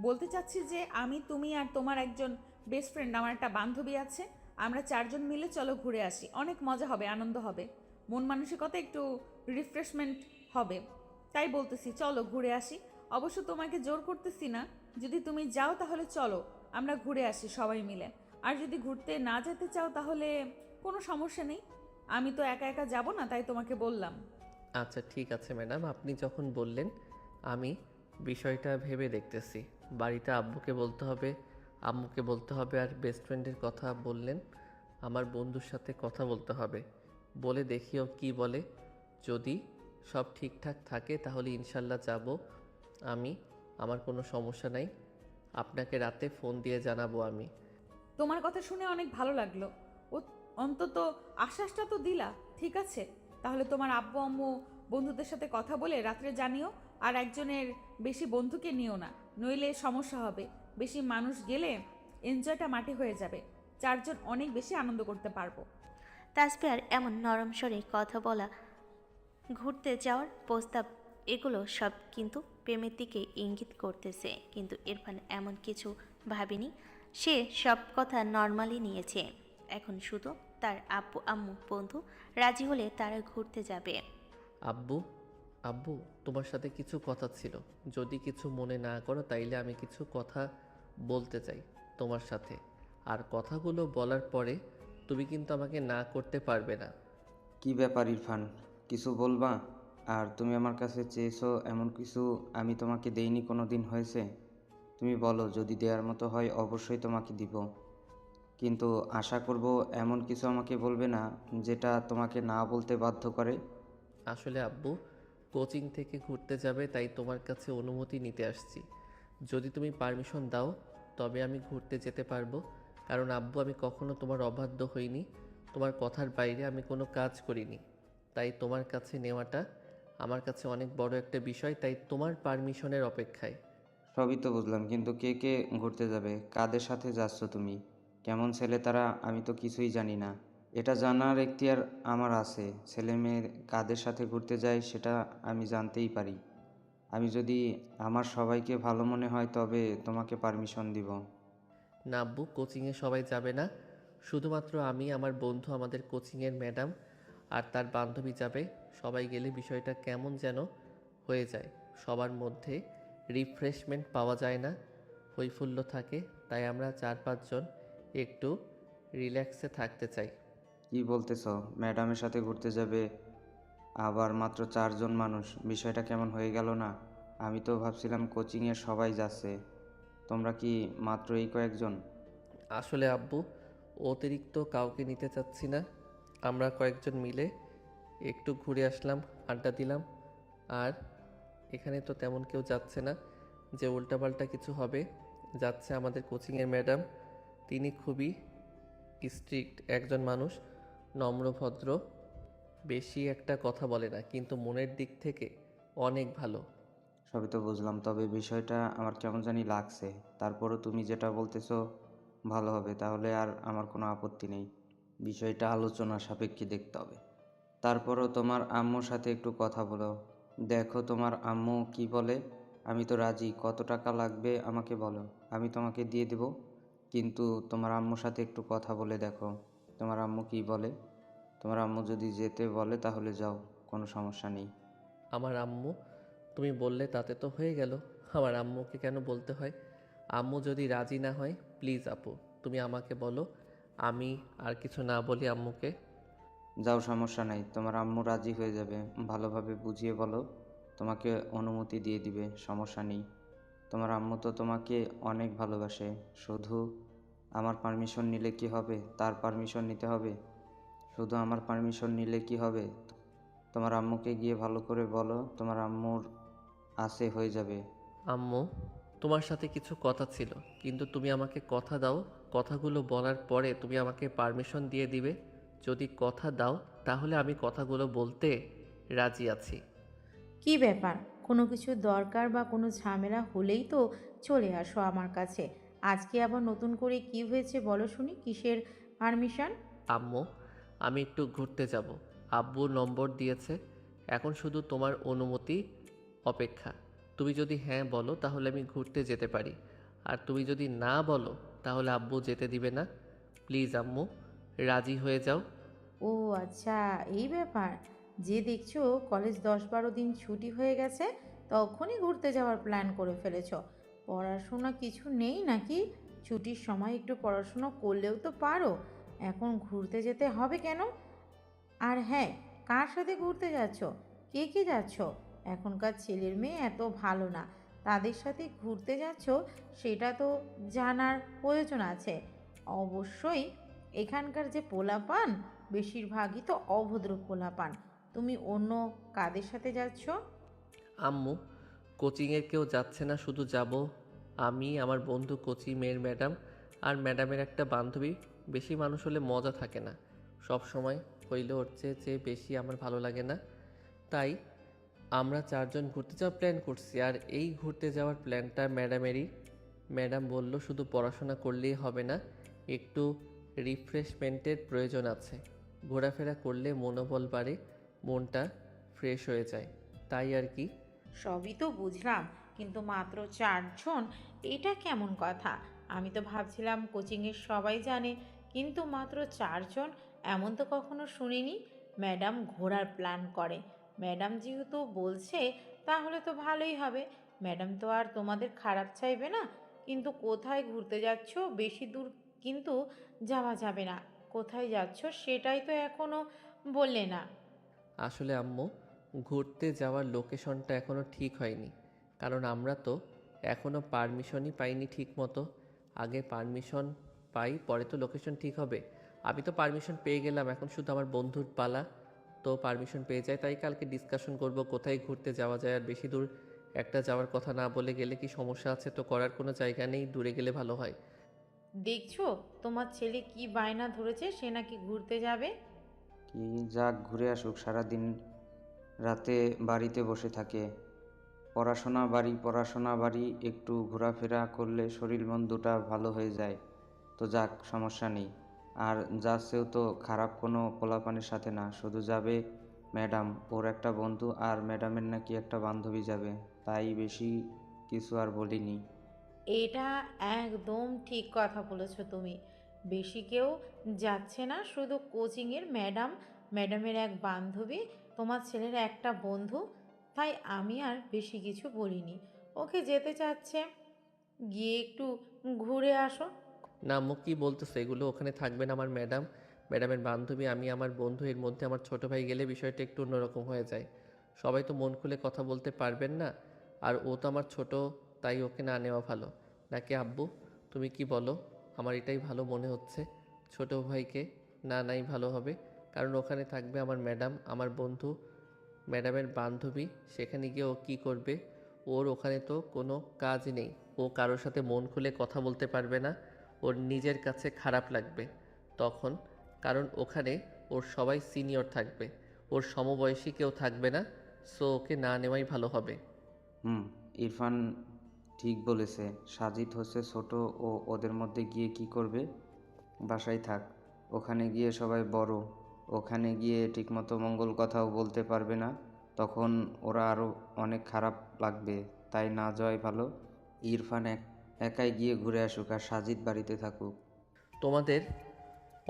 বলতে চাচ্ছি যে আমি, তুমি আর তোমার একজন বেস্ট ফ্রেন্ড, আমার একটা বান্ধবী আছে। আমরা 4জন মিলে চলো ঘুরে আসি। অনেক মজা হবে, আনন্দ হবে, মন মানসিকতা একটু রিফ্রেশমেন্ট হবে। তাই বলতেছি চলো ঘুরে আসি। অবশ্য তোমাকে জোর করতেছি না। যদি তুমি যাও তাহলে চলো, আমরা ঘুরে আসি সবাই মিলে। আর যদি ঘুরতে না যেতে চাও তাহলে কোনো সমস্যা নেই। আমি তো একা একা যাব না, তাই তোমাকে বললাম। আচ্ছা ঠিক আছে ম্যাডাম, আপনি যখন বললেন আমি বিষয়টা ভেবে দেখতেছি। বাড়িতে আব্বুকে বলতে হবে, আম্মুকে বলতে হবে, আর বেস্ট ফ্রেন্ডের কথা বললেন, আমার বন্ধুর সাথে কথা বলতে হবে। বলে দেখিও কি বলে। যদি সব ঠিকঠাক থাকে তাহলে ইনশাল্লাহ যাব আমি। আমার কোনো সমস্যা নাই। আপনাকে রাতে ফোন দিয়ে জানাবো আমি। তোমার কথা শুনে অনেক ভালো লাগলো। ও, অন্তত আশ্বাসটা তো দিলা। ঠিক আছে, তাহলে তোমার আব্বু আম্মু বন্ধুদের সাথে কথা বলে রাত্রে জানিও। আর একজনের বেশি বন্ধুকে নিও না, নইলে সমস্যা হবে। বেশি মানুষ গেলে এনজয়টা মাটি হয়ে যাবে। 4জন অনেক বেশি আনন্দ করতে পারবো। তাসফিয়ার এমন নরম স্বরে কথা বলা, ঘুরতে যাওয়ার প্রস্তাব, এগুলো সব কিন্তু প্রেমের দিকে ইঙ্গিত করতেছে। কিন্তু ইরফান এমন কিছু ভাবেনি। সে সব কথা নর্মালি নিয়েছে। এখন শুধু তার আব্বু আম্মু বন্ধু রাজি হলে তারা ঘুরতে যাবে। আব্বু, আব্বু, তোমার সাথে কিছু কথা ছিল। যদি কিছু মনে না করো তাইলে আমি কিছু কথা বলতে চাই তোমার সাথে। আর কথাগুলো বলার পরে তুমি কিন্তু আমাকে না করতে পারবে না। কি ব্যাপার ইরফান, কিছু বলবা? আর তুমি আমার কাছে চেয়েছো এমন কিছু আমি তোমাকে দেইনি কোনো দিন হয়েছে? তুমি বলো, যদি দেওয়ার মতো হয় অবশ্যই তোমাকে দিব, কিন্তু আশা করব এমন কিছু আমাকে বলবে না যেটা তোমাকে না বলতে বাধ্য করে। আসলে আব্বু কোচিং থেকে ঘুরতে যাবে, তাই তোমার কাছে অনুমতি নিতে আসছি। যদি তুমি পারমিশন দাও তবে আমি ঘুরতে যেতে পারবো। কারণ আব্বু, আমি কখনো তোমার অবাধ্য হইনি। তোমার কথার বাইরে আমি কোনো কাজ করিনি। তাই তোমার কাছে নেওয়াটা আমার কাছে অনেক বড় একটা বিষয়। তাই তোমার পারমিশনের অপেক্ষায়। সবই তো বুঝলাম, কিন্তু কে কে ঘুরতে যাবে, কাদের সাথে যাচ্ছ তুমি, কেমন ছেলে তারা, আমি তো কিছুই জানি না। এটা জানার এখতিয়ার আমার আছে। ছেলে মেয়ে কাদের সাথে ঘুরতে যায় সেটা আমি জানতেই পারি। আমি যদি আমার সবাইকে ভালো মনে হয় তবে তোমাকে পারমিশন দিব। না আব্বু, কোচিংয়ে সবাই যাবে না। শুধুমাত্র আমি, আমার বন্ধু, আমাদের কোচিংয়ের ম্যাডাম আর তার বান্ধবী যাবে। সবাই গেলে বিষয়টা কেমন যেন হয়ে যায়। সবার মধ্যে রিফ্রেশমেন্ট পাওয়া যায় না, হৈফুল্য থাকে। তাই আমরা 4-5 জন একটু রিল্যাক্সে থাকতে চাই। কি বলতেছ? ম্যাডামের সাথে ঘুরতে যাবে, আবার মাত্র 4জন মানুষ? বিষয়টা কেমন হয়ে গেল না? আমি তো ভাবছিলাম কোচিংয়ের সবাই যাচ্ছে, তোমরা কি মাত্র এই কয়েকজন? আসলে আব্বু, অতিরিক্ত কাউকে নিতে চাচ্ছি না। আমরা কয়েকজন মিলে একটু ঘুরে আসলাম, আড্ডা দিলাম। আর এখানে তো তেমন কেউ যাচ্ছে না যে উল্টাপাল্টা কিছু হবে। যাচ্ছে আমাদের কোচিংয়ের ম্যাডাম। তিনি খুবই স্ট্রিক্ট একজন মানুষ, নম্র ভদ্র, বেশি একটা কথা বলে না, কিন্তু মনের দিক থেকে অনেক ভালো। সবই তো বুঝলাম, তবে বিষয়টা আমার কেমন জানি লাগছে। তারপরও তুমি যেটা বলতেছো ভালো হবে, তাহলে আর আমার কোনো আপত্তি নেই। বিষয়টা আলোচনা সাপেক্ষে দেখতে হবে। তারপরও তোমার আম্মুর সাথে একটু কথা বলো, দেখো তোমার আম্মু কি বলে। আমি তো রাজি, কত টাকা লাগবে আমাকে বলো, আমি তোমাকে দিয়ে দেব। কিন্তু তোমার আম্মুর সাথে একটু কথা বলে দেখো তোমার আম্মু কি বলে। তোমার আম্মু যদি যেতে বলে তাহলে যাও, কোনো সমস্যা নেই। আমার আম্মু, তুমি বললে তাতে তো হয়ে গেল। আমার আম্মুকে কেন বলতে হয়? আম্মু যদি রাজি না হয়, প্লিজ আপু তুমি আমাকে বলো, আমি আর কিছু না বলি আম্মুকে। যাও, সমস্যা নাই, তোমার আম্মু রাজি হয়ে যাবে। ভালোভাবে বুঝিয়ে বলো, তোমাকে অনুমতি দিয়ে দিবে, সমস্যা নেই। তোমার আম্মু তো তোমাকে অনেক ভালোবাসে। শুধু আমার পারমিশন নিলে কি হবে? তার পারমিশন নিতে হবে। শুধু আমার পারমিশন নিলে কি হবে? তোমার আম্মুকে গিয়ে ভালো করে বলো তোমার আম্মুর আছে, হয়ে যাবে। আম্মু, তোমার সাথে কিছু কথা ছিল, কিন্তু তুমি আমাকে কথা দাও, কথাগুলো বলার পরে তুমি আমাকে পারমিশন দিয়ে দিবে। যদি কথা দাও তাহলে আমি কথাগুলো বলতে রাজি আছি। কি ব্যাপার? কোনো কিছু দরকার বা কোনো ঝামেলা হলেই তো চলে আসো আমার কাছে। আজকে আবার নতুন করে কি হয়েছে বলো শুনি, কিসের পারমিশন? আম্মু, আমি একটু ঘুরতে যাব, আব্বু নম্বর দিয়েছে। এখন শুধু তোমার অনুমতি অপেক্ষা। তুমি যদি হ্যাঁ বলো তাহলে আমি ঘুরতে যেতে পারি, আর তুমি যদি না বলো তাহলে আব্বু যেতে দিবে না। প্লিজ আম্মু, রাজি হয়ে যাও। ও আচ্ছা, এই ব্যাপার। যে দেখছো কলেজ 10-12 দিন ছুটি হয়ে গেছে, তখনই ঘুরতে যাওয়ার প্ল্যান করে ফেলেছো। পড়াশোনা কিছু নেই নাকি? ছুটির সময় একটু পড়াশোনা করলেও তো পারো। এখন ঘুরতে যেতে হবে কেন? আর হ্যাঁ, কার সাথে ঘুরতে যাচ্ছ? কে কে যাচ্ছ? এখনকার ছেলের মেয়ে এত ভালো না। তাদের সাথে ঘুরতে যাচ্ছ, সেটা তো জানার প্রয়োজন আছে। অবশ্যই এখানকার যে পোলাপান, বেশিরভাগই তো অভদ্র পোলাপান। তুমি অন্য কাদের সাথে যাচ্ছ? আম্মু, কোচিংয়ের কেউ যাচ্ছে না, শুধু যাব আমি, আমার বন্ধু, কোচিং মেয়ের ম্যাডাম আর ম্যাডামের একটা বান্ধবী। বেশি মানুষ হলে মজা থাকে না, সব সময় হইলে ওর চেয়ে বেশি আমার ভালো লাগে না। তাই আমরা চারজন ঘুরতে যাওয়ার প্ল্যান করছি, আর এই ঘুরতে যাওয়ার প্ল্যানটা ম্যাডামেরই। ম্যাডাম বলল শুধু পড়াশোনা করলেই হবে না, একটু রিফ্রেশমেন্টের প্রয়োজন আছে। ঘোরাফেরা করলে মনোবল বাড়ে, মনটা ফ্রেশ হয়ে যায়, তাই আর কি। সবই তো বুঝলাম, কিন্তু মাত্র 4 জন, এটা কেমন কথা? আমি তো ভাবছিলাম কোচিংয়ের সবাই জানে, কিন্তু মাত্র 4 জন, এমন তো কখনো শুনিনি। ম্যাডাম ঘোরার প্ল্যান করে। ম্যাডাম যেহেতু বলছে, তাহলে তো ভালোই হবে। ম্যাডাম তো আর তোমাদের খারাপ চাইবে না। কিন্তু কোথায় ঘুরতে যাচ্ছ? বেশি দূর কিন্তু যাওয়া যাবে না। কোথায় যাচ্ছ সেটাই তো এখনো বললে না। আসলে আম্মু, ঘুরতে যাওয়ার লোকেশনটা এখনও ঠিক হয়নি, কারণ আমরা তো এখনও পারমিশনই পাইনি ঠিক মতো। আগে পারমিশন পাই, পরে তো লোকেশন ঠিক হবে। আমি তো পারমিশন পেয়ে গেলাম, এখন শুধু আমার বন্ধুর পালা তো পারমিশন পেয়ে যায়। তাই কালকে ডিসকাশন করব কোথায় ঘুরতে যাওয়া যায়। আর বেশি দূর একটা যাওয়ার কথা না বলে গেলে কি সমস্যা আছে? তো করার কোনো জায়গা নেই, দূরে গেলে ভালো হয়। দেখছো তোমার ছেলে কি বায়না ধরেছে, সে নাকি ঘুরতে যাবে। কি, যাক, ঘুরে আসুক। সারাদিন রাতে বাড়িতে বসে থাকে, পড়াশোনা বাড়ি পড়াশোনা বাড়ি, একটু ঘোরাফেরা করলে শরীর মন দুটা ভালো হয়ে যায়। তো যাক, সমস্যা নেই। আর যাচ্ছেও তো খারাপ কোনো পোলাপানের সাথে না, শুধু যাবে ম্যাডাম, ওর একটা বন্ধু আর ম্যাডামের নাকি একটা বান্ধবী যাবে। তাই বেশি কিছু আর বলিনি। এটা একদম ঠিক কথা বলেছো তুমি। বেশি কেউ যাচ্ছে না, শুধু কোচিংয়ের ম্যাডাম, ম্যাডামের এক বান্ধবী, তোমার ছেলের একটা বন্ধু। তাই আমি আর বেশি কিছু বলিনি। ওকে যেতে চাচ্ছে, গিয়ে একটু ঘুরে আসো। না আম্মু, কি বলতেছো এগুলো? ওখানে থাকবেন আমার ম্যাডাম, ম্যাডামের বান্ধবী, আমি, আমার বন্ধু, এর মধ্যে আমার ছোট ভাই গেলে বিষয়টা একটু অন্যরকম হয়ে যায়। সবাই তো মন খুলে কথা বলতে পারবেন না, আর ও তো আমার ছোট, তাই ওকে না নেওয়া ভালো। নাকি আব্বু, তুমি কি বলো? আমার এটাই ভালো মনে হচ্ছে, ছোট ভাইকে না নাই ভালো হবে, কারণ ওখানে থাকবে আমার ম্যাডাম, আমার বন্ধু, ম্যাডামের বান্ধবী। সেখানে গিয়ে ও কী করবে? ওর ওখানে তো কোনো কাজ নেই। ও কারোর সাথে মন খুলে কথা বলতে পারবে না, ওর নিজের কাছে খারাপ লাগবে তখন। কারণ ওখানে ওর সবাই সিনিয়র থাকবে, ওর সমবয়সী কেউ থাকবে না। সো ওকে না নেওয়াই ভালো হবে। ইরফান ঠিক বলেছে। সাজিদ হচ্ছে ছোট, ও ওদের মধ্যে গিয়ে কি করবে? বাসায় থাক, ওখানে গিয়ে সবাই বড়, ওখানে গিয়ে ঠিকমতো মঙ্গল কথাও বলতে পারবে না, তখন ওরা আরও অনেক খারাপ লাগবে। তাই না যাওয়াই ভালো। ইরফান একাই গিয়ে ঘুরে আসুক আর সাজিদ বাড়িতে থাকুক। তোমাদের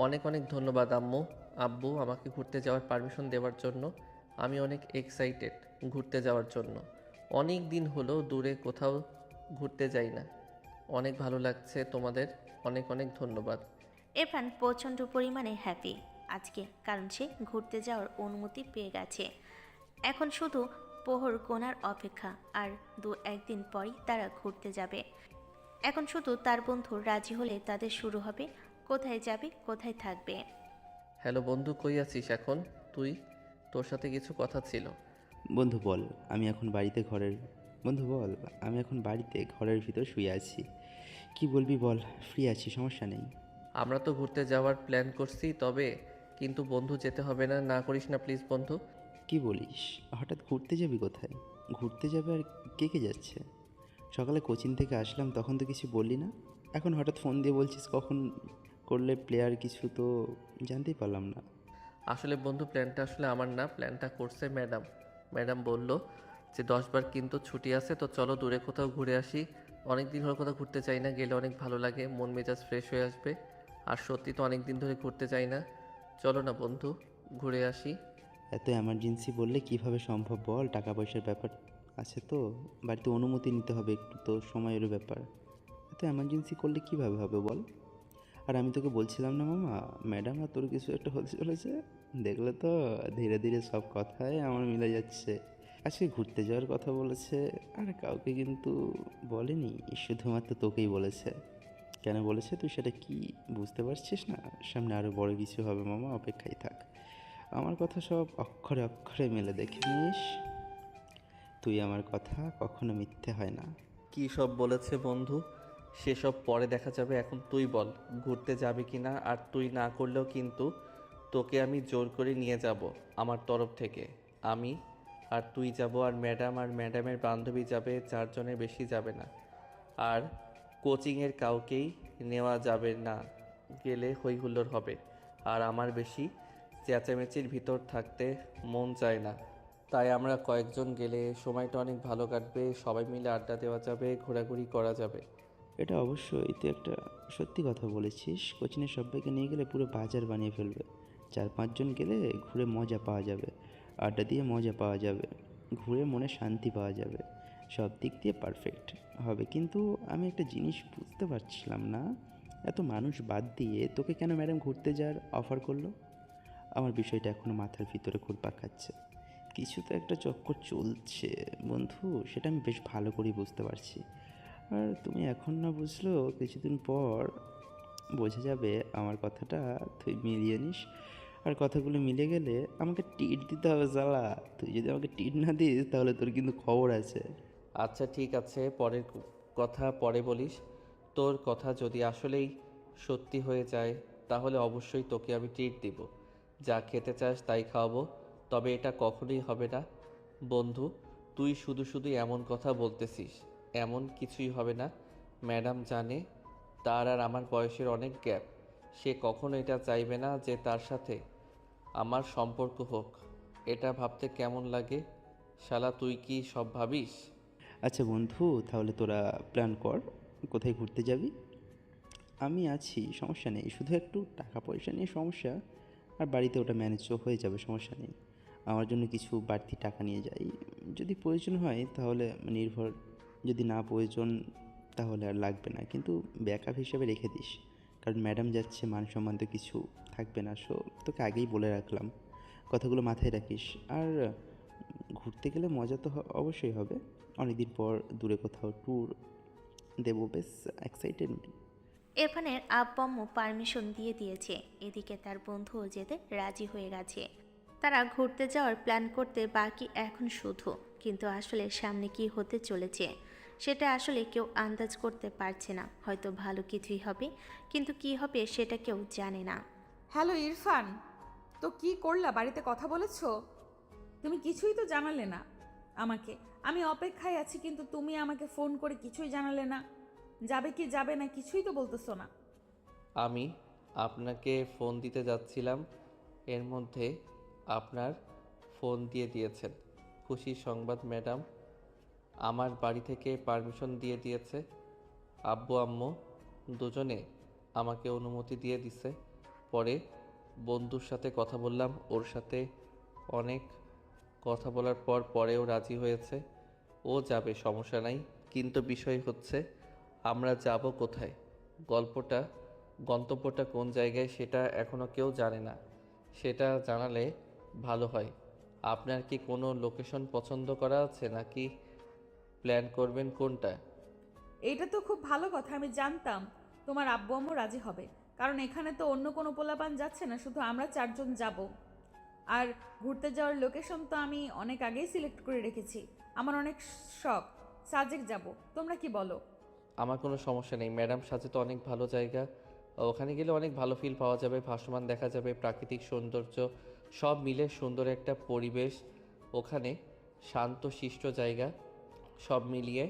অনেক অনেক ধন্যবাদ আম্মু আব্বু আমাকে ঘুরতে যাওয়ার পারমিশন দেওয়ার জন্য। আমি অনেক এক্সাইটেড ঘুরতে যাওয়ার জন্য। অনেক দিন হলো দূরে কোথাও ঘুরতে যাই না। অনেক ভালো লাগছে। তোমাদের অনেক অনেক ধন্যবাদ। ইরফান প্রচণ্ড পরিমাণে হ্যাপি আজকে, কারণ সে ঘুরতে যাওয়ার অনুমতি পেয়ে গেছে। এখন শুধু পোহর গোনার অপেক্ষা, আর 2-1 দিন পরই তারা ঘুরতে যাবে। এখন শুধু তার বন্ধু রাজি হলে তাদের শুরু হবে কোথায় যাবে, কোথায় থাকবে। হ্যালো বন্ধু, কই আছিস এখন তুই? তোর সাথে কিছু কথা ছিল। বন্ধু বল, আমি এখন বাড়িতে ঘরের বন্ধু বল, আমি এখন বাড়িতে ঘরের ভিতর শুয়ে আছি। কি বলবি বল, ফ্রি আছি, সমস্যা নেই। আমরা তো ঘুরতে যাওয়ার প্ল্যান করছি, তবে কিন্তু বন্ধু যেতে হবে না, না করিস না প্লিজ বন্ধু। কি বলিস, হঠাৎ ঘুরতে যাবি কোথায়? ঘুরতে যাবে আর কে কে যাচ্ছে? সকালে কোচিং থেকে আসলাম তখন তো কিছু বললি না, এখন হঠাৎ ফোন দিয়ে বলছিস কখন করলে প্লেয়ার, কিছু তো জানতেই পারলাম না। আসলে বন্ধু প্ল্যানটা আসলে আমার না, প্ল্যানটা করছে ম্যাডাম। ম্যাডাম বলল যে 10 বার কিন্তু ছুটি আছে, তো চলো দূরে কোথাও ঘুরে আসি। অনেক দিন হলো কোথাও ঘুরতে চাই না, গেলে অনেক ভালো লাগে, মন মেজাজ ফ্রেশ হয়ে আসবে। আর সত্যি তো অনেক দিন ধরে ঘুরতে চাই না। চলো না বন্ধু, ঘুরে আসি। এত এমার্জেন্সি বললে কিভাবে সম্ভব বল, টাকা পয়সার ব্যাপার আছে তো, বাড়িতে অনুমতি নিতে হবে, একটু তো সময়েরও ব্যাপার। এত এমার্জেন্সি করলে কিভাবে হবে বল? আর আমি তোকে বলছিলাম না মামা, ম্যাডাম আর তোর কিছু একটা হতে চলেছে। দেখলে তো, ধীরে ধীরে সব কথাই আমার মিলে যাচ্ছে। আজকে ঘুরতে যাওয়ার কথা বলেছে, আর কাউকে কিন্তু বলেনি, শুধুমাত্র তোকেই বলেছে। কেন বলেছে তুই সেটা কি বুঝতে পারছিস না? সামনে আরও বড় কিছু হবে মামা, অপেক্ষায় থাক। আমার কথা সব অক্ষরে অক্ষরে মেলে দেখে নিস। তুই, আমার কথা কখনো মিথ্যে হয় না। কী সব বলেছে বন্ধু? সেসব পরে দেখা যাবে, এখন তুই বল ঘুরতে যাবি কি না। আর তুই না করলেও কিন্তু তোকে আমি জোর করে নিয়ে যাব আমার তরফ থেকে। আমি আর তুই যাব, আর ম্যাডামের বান্ধবী যাবে, 4 জনের বেশি যাবে না। আর কোচিংয়ের কাউকেই নেওয়া যাবে না, গেলে হই হুল্লোড় হবে। আর আমার বেশি চেঁচামেচির ভিতর থাকতে মন চায় না। তাই আমরা কয়েকজন গেলে সময়টা অনেক ভালো কাটবে, সবাই মিলে আড্ডা দেওয়া যাবে, ঘোরাঘুরি করা যাবে। এটা অবশ্যই তুই একটা সত্যি কথা বলেছিস, কোচিনের সবাইকে নিয়ে গেলে পুরো বাজার বানিয়ে ফেলবে। 4-5 জন গেলে ঘুরে মজা পাওয়া যাবে, আড্ডা দিয়ে মজা পাওয়া যাবে, ঘুরে মনে শান্তি পাওয়া যাবে, সব দিক দিয়ে পারফেক্ট হবে। কিন্তু আমি একটা জিনিস বুঝতে পারছিলাম না, এত মানুষ বাদ দিয়ে তোকে কেন ম্যাডাম ঘুরতে যাওয়ার অফার করলো? আমার বিষয়টা এখনও মাথার ভিতরে ঘুরপাক খাচ্ছে। কিছু তো একটা চক্কর চলছে বন্ধু, সেটা আমি বেশ ভালো করেই বুঝতে পারছি। আর তুমি এখন না বুঝলেও কিছুদিন পর বোঝা যাবে আমার কথাটা, তুই মিলিয়ে নিস। আর কথাগুলো মিলে গেলে আমাকে টিট দিতে হবে জ্বালা। তুই যদি আমাকে টিট না দিস তাহলে তোর কিন্তু খবর আছে। আচ্ছা ঠিক আছে, পরের কথা পরে বলিস। তোর কথা যদি আসলেই সত্যি হয়ে যায় তাহলে অবশ্যই তোকে আমি ট্রিট দিব। যা খেতে চাস তাই খাওয়াবো। তবে এটা কখনোই হবে না বন্ধু, তুই শুধু শুধু এমন কথা বলতেছিস। এমন কিছুই হবে না। ম্যাডাম জানে তার আর আমার বয়সের অনেক গ্যাপ। সে কখনো এটা চাইবে না যে তার সাথে আমার সম্পর্ক হোক। এটা ভাবতে কেমন লাগে? শালা তুই কি সব ভাবিস? আচ্ছা বন্ধু, তাহলে তোরা প্ল্যান কর, কোথায় ঘুরতে যাবি। আমি আছি, সমস্যা নেই, শুধু একটু টাকা পয়সা নিয়ে সমস্যা। আর বাড়িতে ওটা ম্যানেজও হয়ে যাবে, সমস্যা নেই। আমার জন্য কিছু বাড়তি টাকা নিয়ে যাই, যদি প্রয়োজন হয় তাহলে নির্ভর, যদি না প্রয়োজন তাহলে আর লাগবে না, কিন্তু ব্যাকআপ হিসেবে রেখে দিস। কারণ ম্যাডাম যাচ্ছে, মান সম্মান তো কিছু থাকবে না। সো তোকে আগেই বলে রাখলাম, কথাগুলো মাথায় রাখিস। আর ঘুরতে গেলে মজা তো অবশ্যই হবে। অনেকদিন পর দূরে কোথাও ট্যুর দেবো, বেশ এক্সাইটেড। ইরফানের আব্বু আম্মু পারমিশন দিয়ে দিয়েছে, এদিকে তার বন্ধুও যেতে রাজি হয়ে গেছে। তারা ঘুরতে যাওয়ার প্ল্যান করতে বাকি এখন শুধু, কিন্তু আসলে সামনে কি হতে চলেছে সেটা আসলে কেউ আন্দাজ করতে পারছে না। হয়তো ভালো কিছুই হবে, কিন্তু কি হবে সেটা কেউ জানে না। হ্যালো ইরফান, তো কি করলা? বাড়িতে কথা বলেছো? তুমি কিছুই তো জানালে না আমাকে। আমি অপেক্ষায় আছি, কিন্তু তুমি আমাকে ফোন করে কিছুই জানালে না। যাবে কি যাবে না কিছুই তো বলতেছো না। আমি আপনাকে ফোন দিতে যাচ্ছিলাম, এর মধ্যে আপনার ফোন দিয়ে দিয়েছেন। খুশির সংবাদ ম্যাডাম, আমার বাড়ি থেকে পারমিশন দিয়ে দিয়েছে। আব্বু আম্মু দুজনে আমাকে অনুমতি দিয়ে দিছে। পরে বন্ধুর সাথে কথা বললাম, ওর সাথে অনেক কথা বলার পর পরেও রাজি হয়েছে। ও যাবে, সমস্যা নাই। কিন্তু বিষয় হচ্ছে আমরা যাব কোথায়, গন্তব্যটা কোন জায়গায় সেটা এখনও কেউ জানে না। সেটা জানালে ভালো হয়। আপনার কি কোনো লোকেশন পছন্দ করা আছে, নাকি প্ল্যান করবেন কোনটা? এইটা তো খুব ভালো কথা। আমি জানতাম তোমার আব্বু আম্মু রাজি হবে, কারণ এখানে তো অন্য কোনো পোলাপান যাচ্ছে না, শুধু আমরা চারজন যাব। আর ঘুরতে যাওয়ার লোকেশন তো আমি অনেক আগেই সিলেক্ট করে রেখেছি। আমার অনেক শখ, সাজেক যাব। তোমরা কি বলো? আমার কোনো সমস্যা নেই ম্যাডাম, সাথে তো অনেক ভালো জায়গা। ওখানে গেলে অনেক ভালো ফিল পাওয়া যাবে, ভাসমান দেখা যাবে, প্রাকৃতিক সৌন্দর্য সব মিলে সুন্দর একটা পরিবেশ। ওখানে শান্ত শিষ্ট জায়গা, সব মিলিয়ে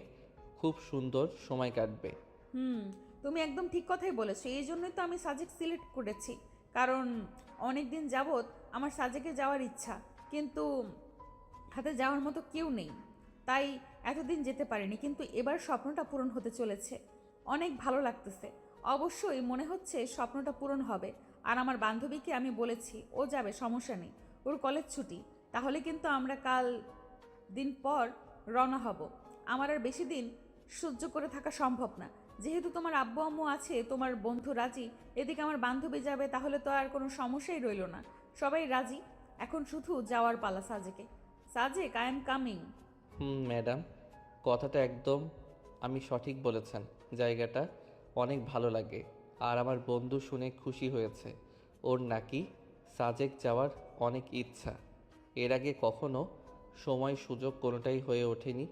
খুব সুন্দর সময় কাটবে। হুম, তুমি একদম ঠিক কথাই বলেছো। এই জন্যই তো আমি সাজেক সিলেক্ট করেছি, কারণ অনেক দিন যাবৎ আমার সাজেকে যাওয়ার ইচ্ছা, কিন্তু হাতে যাওয়ার মতো কেউ নেই, তাই এতদিন যেতে পারিনি। কিন্তু এবার স্বপ্নটা পূরণ হতে চলেছে, অনেক ভালো লাগতেছে। অবশ্যই মনে হচ্ছে স্বপ্নটা পূরণ হবে। আর আমার বান্ধবীকে আমি বলেছি ও যাবে, সমস্যা নেই, ওর কলেজ ছুটি। তাহলে কিন্তু আমরা কাল দিন পর রওনা হব। আমার আর বেশি দিন সহ্য করে থাকা সম্ভব না। যেহেতু তোমার আব্বু আম্মু আছে, তোমার বন্ধু রাজি, এদিকে আমার বান্ধবী যাবে, তাহলে তো আর কোনো সমস্যাই রইল না। সবাই রাজি, এখন শুধু যাওয়ার পালা সাজেকে। Sajek, I am coming. Madam, কথাটা একদম আমি সঠিক বলেছেন। জায়গাটা অনেক ভালো লাগে। আর আমার বন্ধু শুনে খুশি হয়েছে, ওর নাকি সাজেক যাওয়ার অনেক ইচ্ছা। এর আগে কখনো সময় সুযোগ কোনোটাই হয়ে ওঠেনি,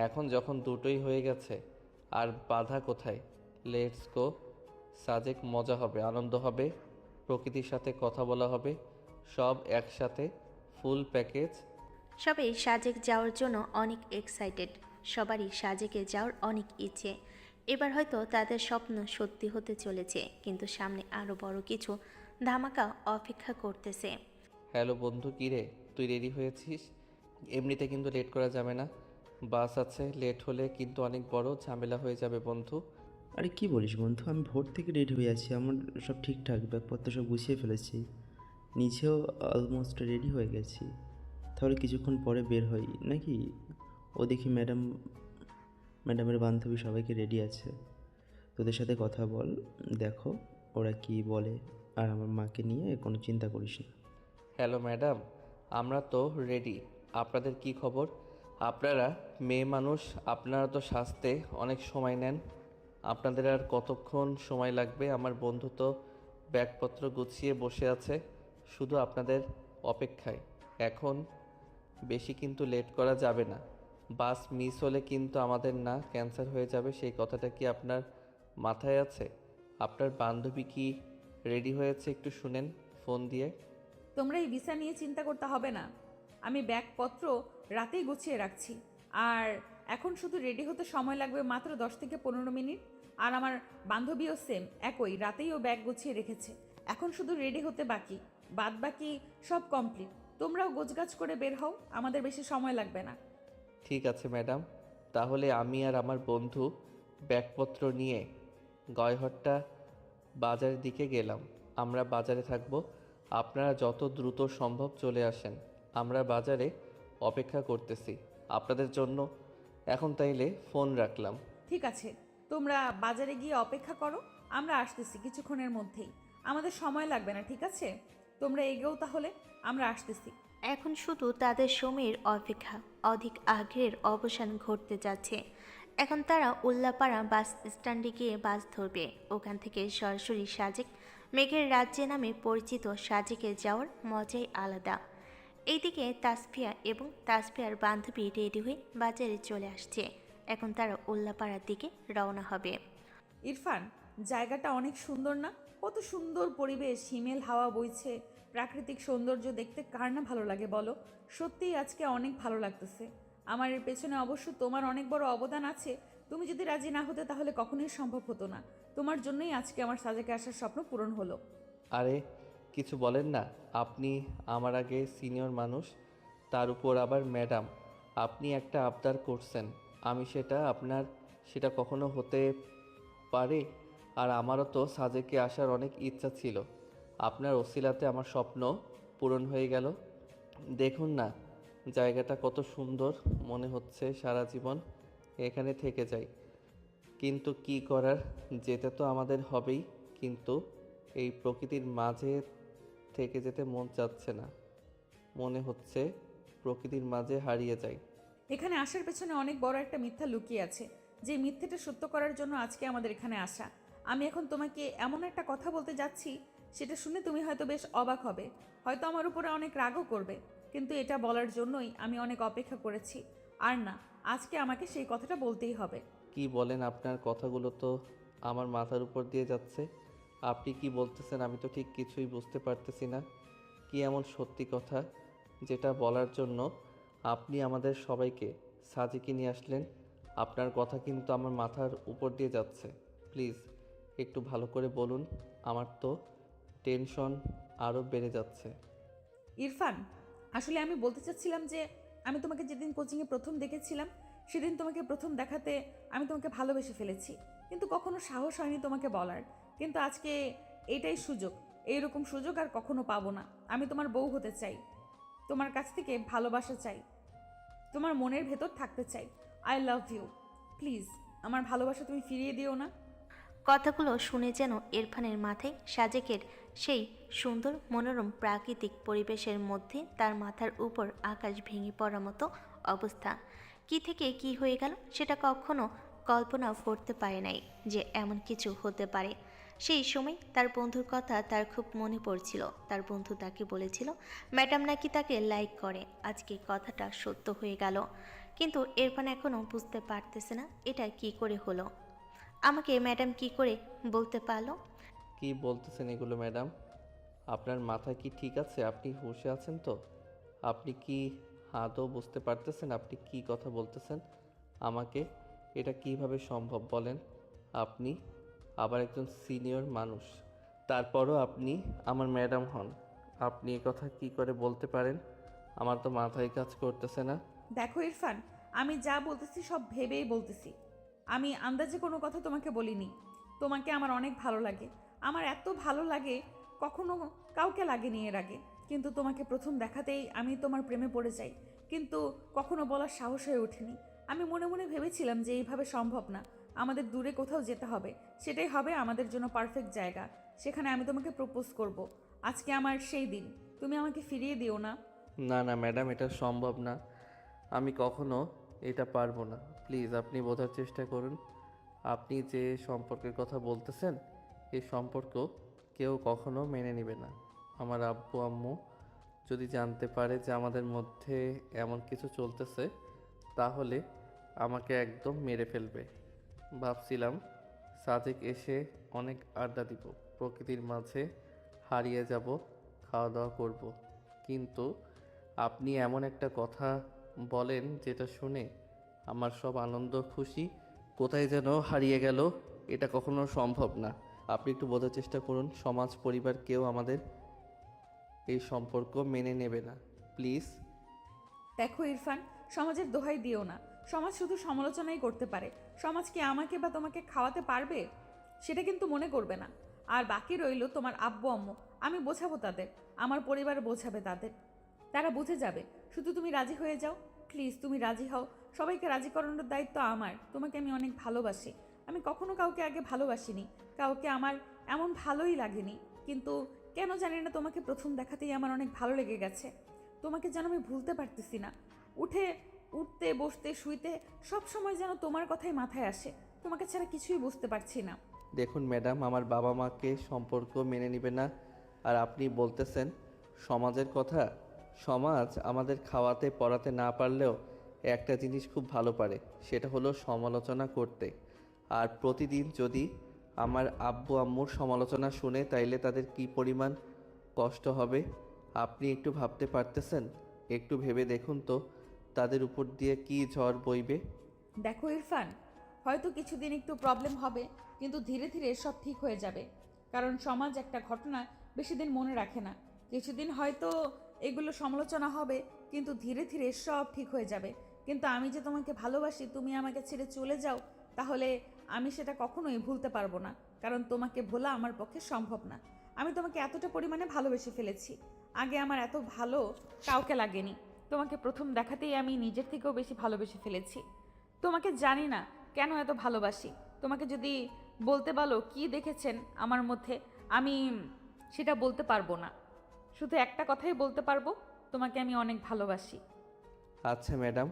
এখন যখন দুটোই হয়ে গেছে আর বাধা কোথায়। লেটস গো সাজেক, মজা হবে, আনন্দ হবে, প্রকৃতির সাথে কথা বলা হবে, সব একসাথে, ফুল প্যাকেজ। সবাই সাজেক যাওয়ার জন্য অনেক এক্সাইটেড। সবারই সাজেকে যাওয়ার অনেক ইচ্ছে। এবার হয়তো তাদের স্বপ্ন সত্যি হতে চলেছে, কিন্তু সামনে আরও বড় কিছু ধামাকা অপেক্ষা করতেছে। হ্যালো বন্ধু, কী রে, তুই রেডি হয়েছিস? এমনিতে কিন্তু লেট করা যাবে না, বাস আছে, লেট হলে কিন্তু অনেক বড় ঝামেলা হয়ে যাবে বন্ধু। আরে কি বলিস বন্ধু, আমি ভোর থেকে রেডি হয়ে আছি, আমার সব ঠিকঠাক, ব্যাগপত্র সব গুছিয়ে ফেলেছি, নিচেও অলমোস্ট রেডি হয়ে গেছি। তাহলে কিছুক্ষণ পরে বের হই নাকি? ও দেখি ম্যাডামের বান্ধবী সবাইকে রেডি আছে, তোদের সাথে কথা বল, দেখো ওরা কি বলে। আর আমার মাকে নিয়ে কোনো চিন্তা করিস না। হ্যালো ম্যাডাম, আমরা তো রেডি। আপনাদের কি খবর? আপনারা মেয়ে মানুষ, আপনারা তো সাজতে অনেক সময় নেন, আপনাদের আর কতক্ষণ সময় লাগবে? আমার বন্ধু তো ব্যাগপত্র গুছিয়ে বসে আছে শুধু আপনাদের অপেক্ষায়। এখন বেশি কিন্তু লেট করা যাবে না, বাস মিস হলে কিন্তু আমাদের না ক্যান্সেল হয়ে যাবে, সেই কথাটা কি আপনার মাথায় আছে? আপনার বান্ধবী কি রেডি হয়েছে একটু শুনেন ফোন দিয়ে। তোমরা এই ভিসা নিয়ে চিন্তা করতে হবে না, আমি ব্যাগপত্র রাতেই গুছিয়ে রাখছি। আর এখন শুধু রেডি হতে সময় লাগবে মাত্র 10 থেকে 15 মিনিট। আর আমার বান্ধবীও সেম একই, রাতেই ও ব্যাগ গুছিয়ে রেখেছে। এখন শুধু রেডি হতে বাকি, বাদ বাকি সব কমপ্লিট। তোমরাও গোছগাছ করে বের হও, আমাদের বেশি সময় লাগবে না। ঠিক আছে ম্যাডাম, তাহলে আমি আর আমার বন্ধু ব্যাগপত্র নিয়ে গয়হট্টা বাজারের দিকে গেলাম। আমরা বাজারে থাকব, আপনারা যত দ্রুত সম্ভব চলে আসেন, আমরা বাজারে অপেক্ষা করতেছি আপনাদের জন্য। এখন তাইলে ফোন রাখলাম। ঠিক আছে, তোমরা বাজারে গিয়ে অপেক্ষা করো, আমরা আসতেছি কিছুক্ষণের মধ্যেই। আমাদের সময় লাগবে না, ঠিক আছে? তোমরা এগোও তাহলে, আমরা আসতেছি। এখন শুধু তাদের সময়ের অপেক্ষা। অধিক আগ্রহের অবসান ঘটতে যাচ্ছে। এখন তারা উল্লাপাড়া বাস স্ট্যান্ডে গিয়ে বাস ধরবে। ওখান থেকে সরাসরি সাজেক মেঘের রাজ্যে নামে পরিচিত সাজেকে যাওয়ার মজাই আলাদা। এইদিকে তাসফিয়া এবং তাসফিয়ার বান্ধবী রেডি হয়ে বাজারে চলে আসছে। এখন তারা উল্লাপাড়ার দিকে রওনা হবে। ইরফান, জায়গাটা অনেক সুন্দর না? কত সুন্দর পরিবেশ, হিমেল হাওয়া বইছে, প্রাকৃতিক সৌন্দর্য দেখতে কার না ভালো লাগে বলো? সত্যিই আজকে অনেক ভালো লাগতেছে। আমার এর পেছনে অবশ্য তোমার অনেক বড় অবদান আছে। তুমি যদি রাজি না হতে তাহলে কখনোই সম্ভব হতো না। তোমার জন্যই আজকে আমার সাজেকে আসার স্বপ্ন পূরণ হলো। আরে কিছু বলেন না, আপনি আমার আগে সিনিয়র মানুষ, তার উপর আবার ম্যাডাম। আপনি একটা আবদার করছেন, আমি সেটা কখনো হতে পারে? আর আমারও তো সাজেকে আসার অনেক ইচ্ছা ছিল। আপনার ওসিলাতে আমার স্বপ্ন পূরণ হয়ে গেল। দেখুন না জায়গাটা কত সুন্দর, মনে হচ্ছে সারা জীবন এখানে থেকে যাই। কিন্তু কি করার, যেতে তো আমাদের হবেই। কিন্তু এই প্রকৃতির মাঝে থেকে যেতে মন চাচ্ছে না, মনে হচ্ছে প্রকৃতির মাঝে হারিয়ে যাই। এখানে আসার পেছনে অনেক বড় একটা মিথ্যা লুকিয়ে আছে, যে মিথ্যেটা সত্য করার জন্য আজকে আমাদের এখানে আসা। আমি এখন তোমাকে এমন একটা কথা বলতে যাচ্ছি, সেটা শুনে তুমি হয়তো বেশ অবাক হবে, হয়তো আমার উপরে অনেক রাগও করবে, কিন্তু এটা বলার জন্যই আমি অনেক অপেক্ষা করেছি। আর না, আজকে আমাকে সেই কথাটা বলতেই হবে। কি বলেন, আপনার কথাগুলো তো আমার মাথার উপর দিয়ে যাচ্ছে। আপনি কি বলতেছেন আমি তো ঠিক কিছুই বুঝতে পারতেছি না। কি এমন সত্যি কথা যেটা বলার জন্য আপনি আমাদের সবাইকে সাজিকে নিয়ে আসলেন? আপনার কথা কিন্তু আমার মাথার উপর দিয়ে যাচ্ছে। প্লিজ একটু ভালো করে বলুন, আমার তো টেনশন আরও বেড়ে যাচ্ছে। ইরফান, আসলে আমি বলতে চাচ্ছিলাম যে আমি তোমাকে যেদিন কোচিংয়ে প্রথম দেখেছিলাম, সেদিন তোমাকে প্রথম দেখাতে আমি তোমাকে ভালোবেসে ফেলেছি, কিন্তু কখনো সাহস হয়নি তোমাকে বলার। কিন্তু আজকে এটাই সুযোগ, এইরকম সুযোগ আর কখনো পাবো না। আমি তোমার বউ হতে চাই, তোমার কাছ থেকে ভালোবাসা চাই, তোমার মনের ভেতর থাকতে চাই। I love you. প্লিজ আমার ভালোবাসা তুমি ফিরিয়ে দিও না। কথাগুলো শুনে যেন ইরফানের মাথায় সাজেকের সেই সুন্দর মনোরম প্রাকৃতিক পরিবেশের মধ্যে তার মাথার উপর আকাশ ভেঙে পড়ার মতো অবস্থা। কি থেকে কি হয়ে গেল সেটা কখনো কল্পনাও করতে পারে নাই যে এমন কিছু হতে পারে। সেই সময় তার বন্ধুর কথা তার খুব মনে পড়ছিল। তার বন্ধু তাকে বলেছিল ম্যাডাম নাকি তাকে লাইক করে। আজকে কথাটা সত্য হয়ে গেল, কিন্তু ইরফান এখনও বুঝতে পারতেছে না এটা কি করে হলো। আমাকে ম্যাডাম কি করে বলতে পারলো? কি বলতেছেন এগুলো ম্যাডাম? আপনার মাথা কি ঠিক আছে? আপনি হুঁশে আছেন তো? আপনি কি আদৌ বুঝতে পারতেছেন আপনি কি কথা বলতেছেন আমাকে? এটা কিভাবে সম্ভব বলেন? আপনি আবার একজন সিনিয়র মানুষ, তারপরও আপনি আমার ম্যাডাম হন। আপনি এ কথা কি করে বলতে পারেন? আমার তো মাথায় কাজ করতেছে না। দেখো ইরফান, আমি যা বলতেছি সব ভেবেই বলতেছি। আমি আন্দাজে কোনো কথা তোমাকে বলিনি। তোমাকে আমার অনেক ভালো লাগে, আমার এত ভালো লাগে, কখনো কাউকে লাগেনি এর আগে। কিন্তু তোমাকে প্রথম দেখাতেই আমি তোমার প্রেমে পড়ে যাই, কিন্তু কখনো বলার সাহস হয়ে ওঠেনি। আমি মনে মনে ভেবেছিলাম যে এইভাবে সম্ভব না, আমাদের দূরে কোথাও যেতে হবে, সেটাই হবে আমাদের জন্য পারফেক্ট জায়গা। সেখানে আমি তোমাকে প্রপোজ করব। আজকে আমার সেই দিন, তুমি আমাকে ফিরিয়ে দিও না। না না ম্যাডাম, এটা সম্ভব না। আমি কখনো এটা পারবো না। প্লিজ আপনি বোঝার চেষ্টা করুন। আপনি যে সম্পর্কের কথা বলতেছেন, এই সম্পর্ক কেউ কখনো মেনে নেবে না। আমার আব্বু আম্মু যদি জানতে পারে যে আমাদের মধ্যে এমন কিছু চলতেছে, তাহলে আমাকে একদম মেরে ফেলবে। ভাবছিলাম সাজেক এসে অনেক আড্ডা দিব, প্রকৃতির মাঝে হারিয়ে যাব, খাওয়া দাওয়া করব। কিন্তু আপনি এমন একটা কথা বলেন যেটা শুনে আমার সব আনন্দ খুশি কোথায় যেন হারিয়ে গেল। এটা কখনো সম্ভব না। আপনি একটু বোঝার চেষ্টা করুন, সমাজ পরিবার কেউ আমাদের এই সম্পর্ক মেনে নেবে না। প্লিজ। দেখো ইরফান, সমাজের দোহাই দিও না। সমাজ শুধু সমালোচনাই করতে পারে, সমাজ কি আমাকে বা তোমাকে খাওয়াতে পারবে? সেটা কিন্তু মনে করবে না। আর বাকি রইল তোমার আব্বু আম্মু, আমি বোঝাবো তাদের, আমার পরিবার বোঝাবে তাদের, তারা বুঝে যাবে। শুধু তুমি রাজি হয়ে যাও, প্লিজ তুমি রাজি হও। সবাইকে রাজি করানোর দায়িত্ব আমার। তোমাকে আমি অনেক ভালোবাসি। আমি কখনো কাউকে আগে ভালোবাসিনি, কাউকে আমার এমন ভালোই লাগেনি, কিন্তু কেন জানি না তোমাকে প্রথম দেখাতেই আমার অনেক ভালো লেগে গেছে। তোমাকে যেন আমি ভুলতে পারতেছি না। উঠে উঠতে বসতে শুইতে সব সময় যেন তোমার কথাই মাথায় আসে। তোমাকে ছাড়া কিছুই বুঝতে পারছি না। দেখুন ম্যাডাম, আমার বাবা মাকে সম্পর্ক মেনে নেবে না, আর আপনি বলতেছেন সমাজের কথা। সমাজ আমাদের খাওয়াতে পড়াতে না পারলেও একটা জিনিস খুব ভালো পারে, সেটা হলো সমালোচনা করতে। আর প্রতিদিন যদি আমার আব্বু আম্মুর সমালোচনা শুনে তাইলে তাদের কি পরিমাণ কষ্ট হবে আপনি একটু ভাবতে পারতেছেন? একটু ভেবে দেখুন তো তাদের উপর দিয়ে কি ঝড় বইবে। দেখো ইরফান, হয়তো কিছুদিন একটু প্রবলেম হবে, কিন্তু ধীরে ধীরে সব ঠিক হয়ে যাবে। কারণ সমাজ একটা ঘটনা বেশি দিন মনে রাখে না। কিছুদিন হয়তো এগুলো সমালোচনা হবে, কিন্তু ধীরে ধীরে সব ঠিক হয়ে যাবে। কিন্তু আমি যে তোমাকে ভালোবাসি, তুমি আমাকে ছেড়ে চলে যাও, তাহলে আমি সেটা কখনোই ভুলতে পারবো না। কারণ তোমাকে ভোলা আমার পক্ষে সম্ভব না। আমি তোমাকে এতটা পরিমাণে ভালোবেসে ফেলেছি, আগে আমার এত ভালো কাউকে লাগেনি। তোমাকে প্রথম দেখাতেই আমি নিজের থেকেও বেশি ভালোবেসে ফেলেছি। তোমাকে জানি না কেন এত ভালোবাসি। তোমাকে যদি বলতে বলো কি দেখেছেন আমার মধ্যে, আমি সেটা বলতে পারবো না। শুধু একটা কথাই বলতে পারবো, তোমাকে আমি অনেক ভালোবাসি। আচ্ছা ম্যাডাম,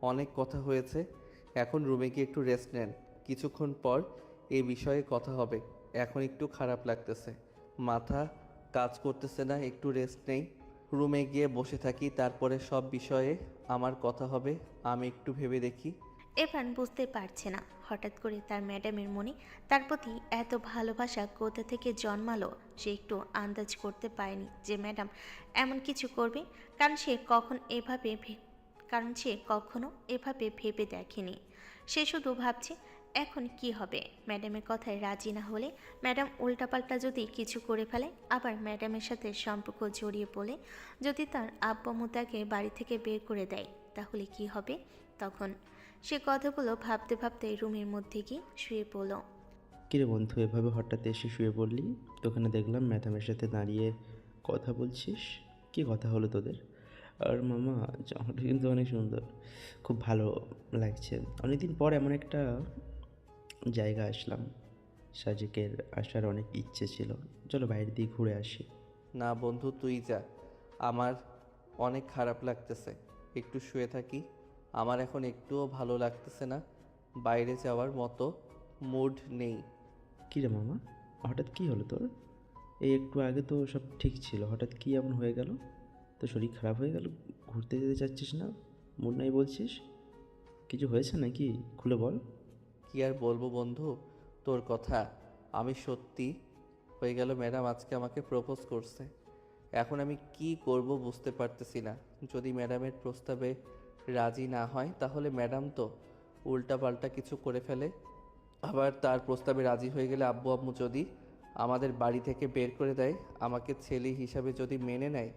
অনেক কথা হয়েছে, এখন রুমে গিয়ে একটু রেস্ট নেন। কিছুক্ষণ পর এই বিষয়ে কথা হবে। এখন একটু খারাপ লাগতেছে, মাথা কাজ করতেছে না, একটু রেস্ট নেই। রুমে গিয়ে বসে থাকি, তারপরে সব বিষয়ে আমার কথা হবে। আমি একটু ভেবে দেখি। এরফান বুঝতে পারছে না হঠাৎ করে তার ম্যাডামের মনে তার প্রতি এত ভালোবাসা কোথা থেকে জন্মালো। সে একটু আন্দাজ করতে পারেনি যে ম্যাডাম এমন কিছু করবে, কারণ সে কখনো এভাবে ভেবে দেখেনি। সে শুধু ভাবছে এখন কি হবে। ম্যাডামের কথায় রাজি না হলে, ম্যাডাম উল্টাপাল্টা যদি কিছু করে ফেলে, আবার ম্যাডামের সাথে সম্পর্ক জড়িয়ে পড়ে যদি তার আব্বা আম্মু তাকে বাড়ি থেকে বের করে দেয়, তাহলে কি হবে তখন। সে কথাগুলো ভাবতে ভাবতে রুমের মধ্যে গিয়ে শুয়ে পড়ল। কিরে বন্ধু, এভাবে হঠাৎ এসে শুয়ে পড়লি? তোখানে দেখলাম ম্যাডামের সাথে দাঁড়িয়ে কথা বলছিস। কি কথা হলো তোদের? আর মামা, জামাটা কিন্তু অনেক সুন্দর, খুব ভালো লাগছে। অনেকদিন পর এমন একটা জায়গা আসলাম, সাজেকের আসার অনেক ইচ্ছে ছিল। চলো বাইরে দিয়ে ঘুরে আসি। না বন্ধু, তুই যা, আমার অনেক খারাপ লাগতেছে, একটু শুয়ে থাকি। আমার এখন একটুও ভালো লাগতেছে না, বাইরে যাওয়ার মতো মুড নেই। কিরে মামা, হঠাৎ কি হলো তোর? এই একটু আগে তো সব ঠিক ছিল, হঠাৎ কি এমন হয়ে গেল? তো শরীর খারাপ হয়ে গেল? ঘুরতে যেতে চাচ্ছিস না, মুড নাই বলছিস? কিছু হয়েছে নাকি, খুলে বল। কি আর বলবো বন্ধু, তোর কথা। আমি সত্যি হয়ে গেল, ম্যাডাম আজকে আমাকে প্রপোজ করছে। এখন আমি কি করব বুঝতে পারতেছি না। যদি ম্যাডামের প্রস্তাবে রাজি না হয় তাহলে ম্যাডাম তো উল্টাপাল্টা কিছু করে ফেলে। আবার তার প্রস্তাবে রাজি হয়ে গেলে আব্বু আম্মু যদি আমাদের বাড়ি থেকে বের করে দেয়, আমাকে ছেলে হিসাবে যদি মেনে নেয়,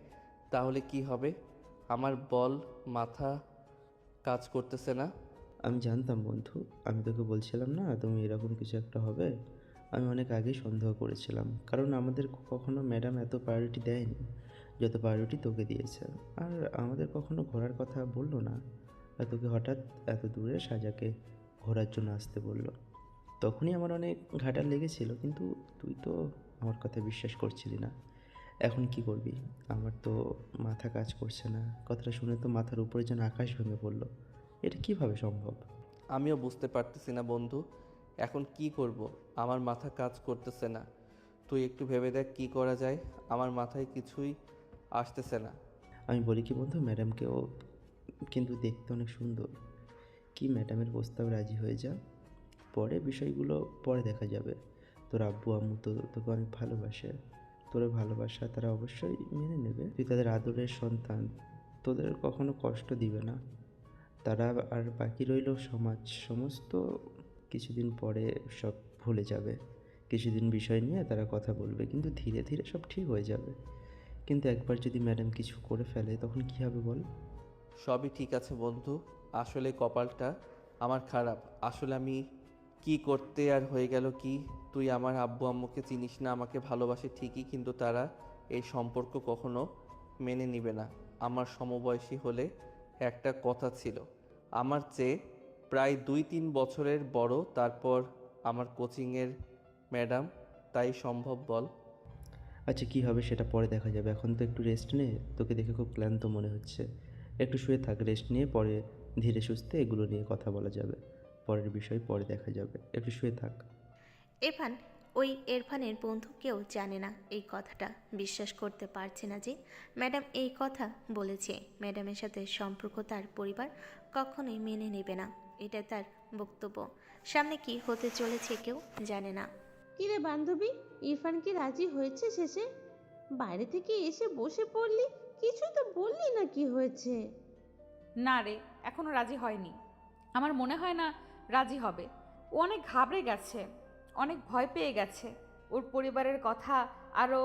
তাহলে কি হবে? আমার বল, মাথা কাজ করতেছে না। আমি জানতাম বন্ধু, আমি তোকে বলছিলাম না তুমি এরকম কিছু একটা হবে। আমি অনেক আগেই সন্দেহ করেছিলাম, কারণ আমাদের কখনো ম্যাডাম এত প্রায়োরিটি দেয়নি যত প্রায়োরিটি তোকে দিয়েছে। আর আমাদের কখনো ঘোরার কথা বললো না, আর তোকে হঠাৎ এত দূরে সাজাকে ঘোরার জন্য আসতে বললো। তখনই আমার অনেক ঘাটা লেগেছিল, কিন্তু তুই তো আমার কথা বিশ্বাস করছিলি না। এখন কি করবি? আমার তো মাথা কাজ করছে না, কথাটা শুনে তো মাথার উপরে যেন আকাশ ভেঙে পড়লো। এটা কিভাবে সম্ভব? আমিও বুঝতে পারতেছি না বন্ধু, এখন কি করব। আমার মাথা কাজ করতেছে না। তুই একটু ভেবে দেখ কি করা যায়, আমার মাথায় কিছুই আসতেছে না। আমি বলি কি বন্ধু, ম্যাডামকেও কিন্তু দেখতে অনেক সুন্দর। কি ম্যাডামের প্রস্তাব রাজি হয়ে যা, পরে বিষয়গুলো পরে দেখা যাবে। তোর আব্বু আম্মু তো তোকে অনেক ভালোবাসে, তোর ভালোবাসা তারা অবশ্যই মেনে নেবে। তুই তাদের আদরের সন্তান, তোদের কখনো কষ্ট দিবে না তারা। আর বাকি রইল সমাজ, সমস্ত কিছুদিন পরে সব ভুলে যাবে। কিছুদিন বিষয় নিয়ে তারা কথা বলবে, কিন্তু ধীরে ধীরে সব ঠিক হয়ে যাবে। কিন্তু একবার যদি ম্যাডাম কিছু করে ফেলে তখন কী হবে বল? সবই ঠিক আছে বন্ধু, আসলে কপালটা আমার খারাপ। আসলে আমি কি করতে আর হয়ে গেল কি। তুই আমার আব্বু আম্মুকে চিনিস না, আমাকে ভালোবাসে ঠিকই, কিন্তু তারা এই সম্পর্ক কখনো মেনে নিবে না। আমার সমবয়সী হলে একটা কথা ছিল, আমার চেয়ে প্রায় 2-3 বছরের বড়, তারপর আমার কোচিংয়ের ম্যাডাম, তাই সম্ভব বল? আচ্ছা কী হবে সেটা পরে দেখা যাবে, এখন তো একটু রেস্ট নে। তোকে দেখে খুব ক্লান্ত মনে হচ্ছে, একটু শুয়ে থাক, রেস্ট নিয়ে পরে ধীরে সুস্থে এগুলো নিয়ে কথা বলা যাবে, পরের বিষয় পরে দেখা যাবে, একটু শুয়ে থাক। ইরফান ওই ইরফানের বন্ধু কেউ জানে না এই কথাটা। বিশ্বাস করতে পারছে না যে ম্যাডাম এই কথা বলেছে। ম্যাডামের সাথে সম্পর্ক তার পরিবার কখনোই মেনে নেবে না, এটা তার বক্তব্য। সামনে কি হতে চলেছে কেউ জানে না। কিরে বান্ধবী, ইরফান কি রাজি হয়েছে শেষে? বাইরে থেকে এসে বসে পড়লি, কিছুই তো বললি না কি হয়েছে। না রে, এখনো রাজি হয়নি। আমার মনে হয় না রাজি হবে। ও অনেক ঘাবড়ে গেছে, অনেক ভয় পেয়ে গেছে। ওর পরিবারের কথা আরও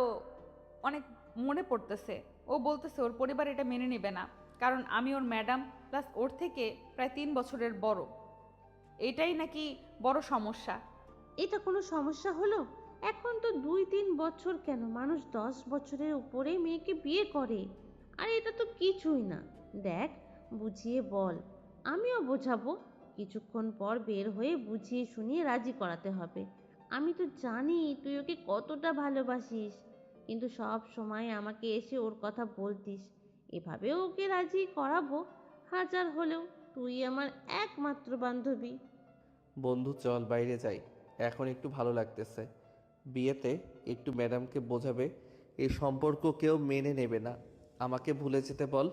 অনেক মনে পড়তেছে। ও বলতেছে ওর পরিবার এটা মেনে নেবে না, কারণ আমি ওর ম্যাডাম, প্লাস ওর থেকে প্রায় 3 বছরের বড়। এটাই নাকি বড় সমস্যা। এটা কোনো সমস্যা হলো? এখন তো 2-3 বছর কেন, মানুষ 10 বছরের উপরে মেয়েকে বিয়ে করে। আর এটা তো কিছুই না। দেখ, বুঝিয়ে বল, আমিও বোঝাবো। কিছুক্ষণ পর বের হয়ে বুঝিয়ে শুনিয়ে রাজি করাতে হবে। আমি তো জানি তুই ওকে কতটা ভালোবাসিস, কিন্তু সব সময় আমাকে এসে ওর কথা বলতিস। এভাবে ওকে রাজি করাবো। হাজার হলেও তুই আমার একমাত্র বান্ধবী। বন্ধু চল বাইরে যাই, এখন একটু ভালো লাগতেছে। বিয়েতে একটু ম্যাডামকে বোঝাবে এই সম্পর্ক কেউ মেনে নেবে না। আমাকে ভুলে যেতে বল,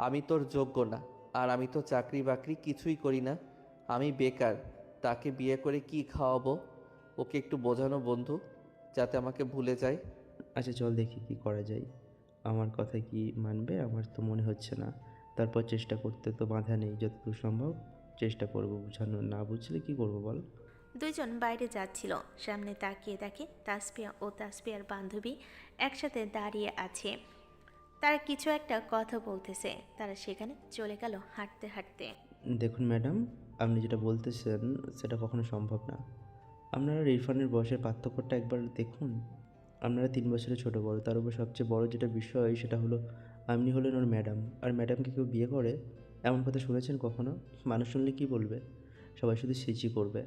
আমি তোর যোগ্য না। আর আমি তো চাকরি বাকরি কিছুই করি না, আমি বেকার। তাকে বিয়ে করে কি খাওয়াবো? ওকে একটু বোঝানো বন্ধু, যাতে আমাকে ভুলে যায়। আচ্ছা চল দেখি কি করা যায়। আমার কথা কি মানবে? আমার তো মনে হচ্ছে না। তারপর চেষ্টা করতে তো বাধা নেই, যতদূর সম্ভব চেষ্টা করব বোঝানো। না বুঝলে কি করব বল? দুইজন বাইরে যাচ্ছিল। সামনে তাকিয়ে দেখে তাসপিয়া ও তাসপিয়ার বান্ধবী একসাথে দাঁড়িয়ে আছে। তারা কিছু একটা কথা বলতেছে। তারা সেখানে চলে গেল হাঁটতে হাঁটতে। দেখুন ম্যাডাম, আপনি যেটা বলতেছেন সেটা কখনো সম্ভব না। আপনারা ইরফানের বয়সের পার্থক্যটা একবার দেখুন। আপনারা 3 বছরের ছোটো বড়, তার উপর সবচেয়ে বড় যেটা বিষয় সেটা হলো আপনি হলেন ওর ম্যাডাম। আর ম্যাডামকে কেউ বিয়ে করে, এমন কথা শুনেছেন কখনো? মানুষ শুনলে কী বলবে? সবাই শুধু সিজি করবে।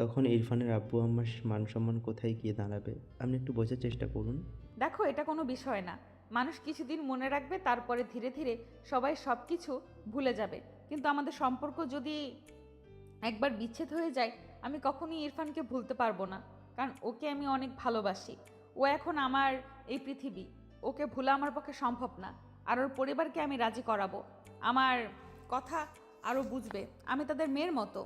তখন ইরফানের আব্বু আম্মার মান সম্মান কোথায় গিয়ে দাঁড়াবে? আপনি একটু বোঝার চেষ্টা করুন। দেখো, এটা কোনো বিষয় না। মানুষ কিছুদিন মনে রাখবে, তারপরে ধীরে ধীরে সবাই সব কিছু ভুলে যাবে। কিন্তু আমাদের সম্পর্ক যদি একবার বিচ্ছেদ হয়ে যায়, আমি কখনোই ইরফানকে ভুলতে পারবো না, কারণ ওকে আমি অনেক ভালোবাসি। ও এখন আমার এই পৃথিবী, ওকে ভুলা আমার পক্ষে সম্ভব না। আর ওর পরিবারকে আমি রাজি করাবো, আমার কথা আরও বুঝবে। আমি তাদের মেয়ের মতো।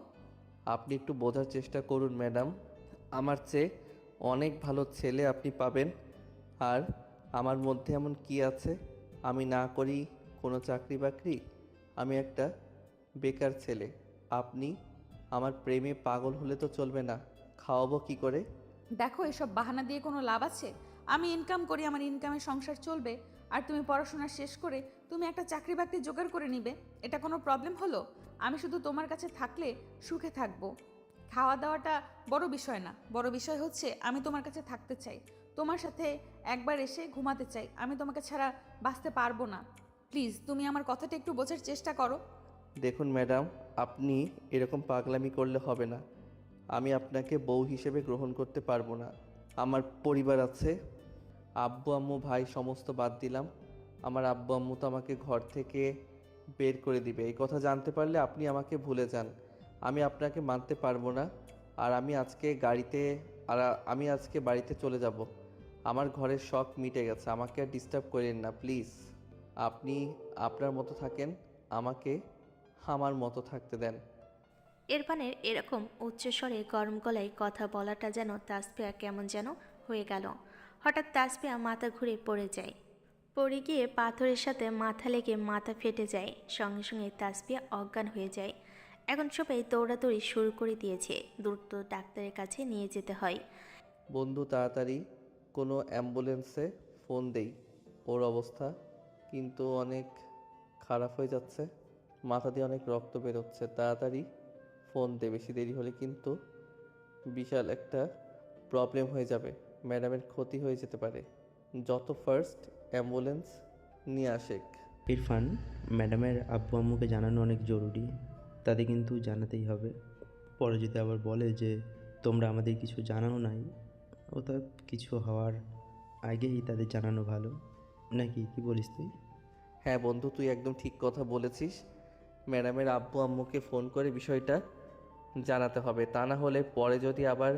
আপনি একটু বোঝার চেষ্টা করুন ম্যাডাম, আমার চেয়ে অনেক ভালো ছেলে আপনি পাবেন। আর আমার মধ্যে এমন কি আছে? আমি না করি কোনো চাকরি বাকরি, আমি একটা বেকার ছেলে। আপনি আমার প্রেমে পাগল হলে তো চলবে না। খাওয়াবো কি করে? দেখো, এসব বাহানা দিয়ে কোনো লাভ আছে? আমি ইনকাম করি, আমার ইনকামে সংসার চলবে। আর তুমি পড়াশোনা শেষ করে তুমি একটা চাকরি বাকরি জোগাড় করে নিবে, এটা কোনো প্রবলেম হলো? আমি শুধু তোমার কাছে থাকলে সুখে থাকবো। খাওয়া দাওয়াটা বড় বিষয় না, বড় বিষয় হচ্ছে আমি তোমার কাছে থাকতে চাই, তোমার সাথে একবার এসে ঘুমাতে চাই। আমি তোমাকে ছাড়া বাঁচতে পারবো না। প্লিজ তুমি আমার কথাটা একটু বোঝার চেষ্টা করো। দেখুন ম্যাডাম, আপনি এরকম পাগলামি করলে হবে না। আমি আপনাকে বউ হিসেবে গ্রহণ করতে পারবো না। আমার পরিবার আছে, আব্বু আম্মু ভাই সমস্ত বাদ দিলাম। আমার আব্বু আম্মু তো আমাকে ঘর থেকে বের করে দিবে। এই কথা জানতে পারলে আপনি আমাকে ভুলে যান। আমি আপনাকে মানতে পারবো না। আর আমি আজকে বাড়িতে চলে যাব। আমার ঘরের শখ মিটে গেছে, আমাকে আর ডিস্টার্ব করেন না প্লিজ। আপনি আপনার মতো থাকেন, আমাকে আমার মতো থাকতে দেন। ইরফানের এরকম উচ্চস্বরে গরম গলায় কথা বলাটা যেন তাসপিয়া কেমন যেন হয়ে গেল। হঠাৎ তাসপিয়া মাথা ঘুরে পড়ে যায়। পড়ে গিয়ে পাথরের সাথে মাথা লেগে মাথা ফেটে যায়। সঙ্গে সঙ্গে তাসপিয়া অজ্ঞান হয়ে যায়। এখন সবাই দৌড়াদৌড়ি শুরু করে দিয়েছে। দ্রুত ডাক্তারের কাছে নিয়ে যেতে হয়। বন্ধু তাড়াতাড়ি কোনো অ্যাম্বুলেন্সে ফোন দেই। ওর অবস্থা কিন্তু অনেক খারাপ হয়ে যাচ্ছে, মাথা দিয়ে অনেক রক্ত বেরোচ্ছে। তাড়াতাড়ি ফোন দে, বেশি দেরি হলে কিন্তু বিশাল একটা প্রবলেম হয়ে যাবে, ম্যাডামের ক্ষতি হয়ে যেতে পারে। যত ফার্স্ট অ্যাম্বুলেন্স নিয়ে আসেক। ইরফান, ম্যাডামের আব্বু আম্মুকে জানানো অনেক জরুরি, তাদের কিন্তু জানাতেই হবে। পরে যদি আবার বলে যে তোমরা আমাদের কিছু জানানো নাই, ওটা কিছু হওয়ার আগেই তাদের জানানো ভালো, নাকি কি বলিস তুই? হ্যাঁ বন্ধু, তুই একদম ঠিক কথা বলেছিস। ম্যাডামের আব্বু আম্মুকে ফোন করে বিষয়টা জানাতে হবে, তা না হলে পরে যদি আবার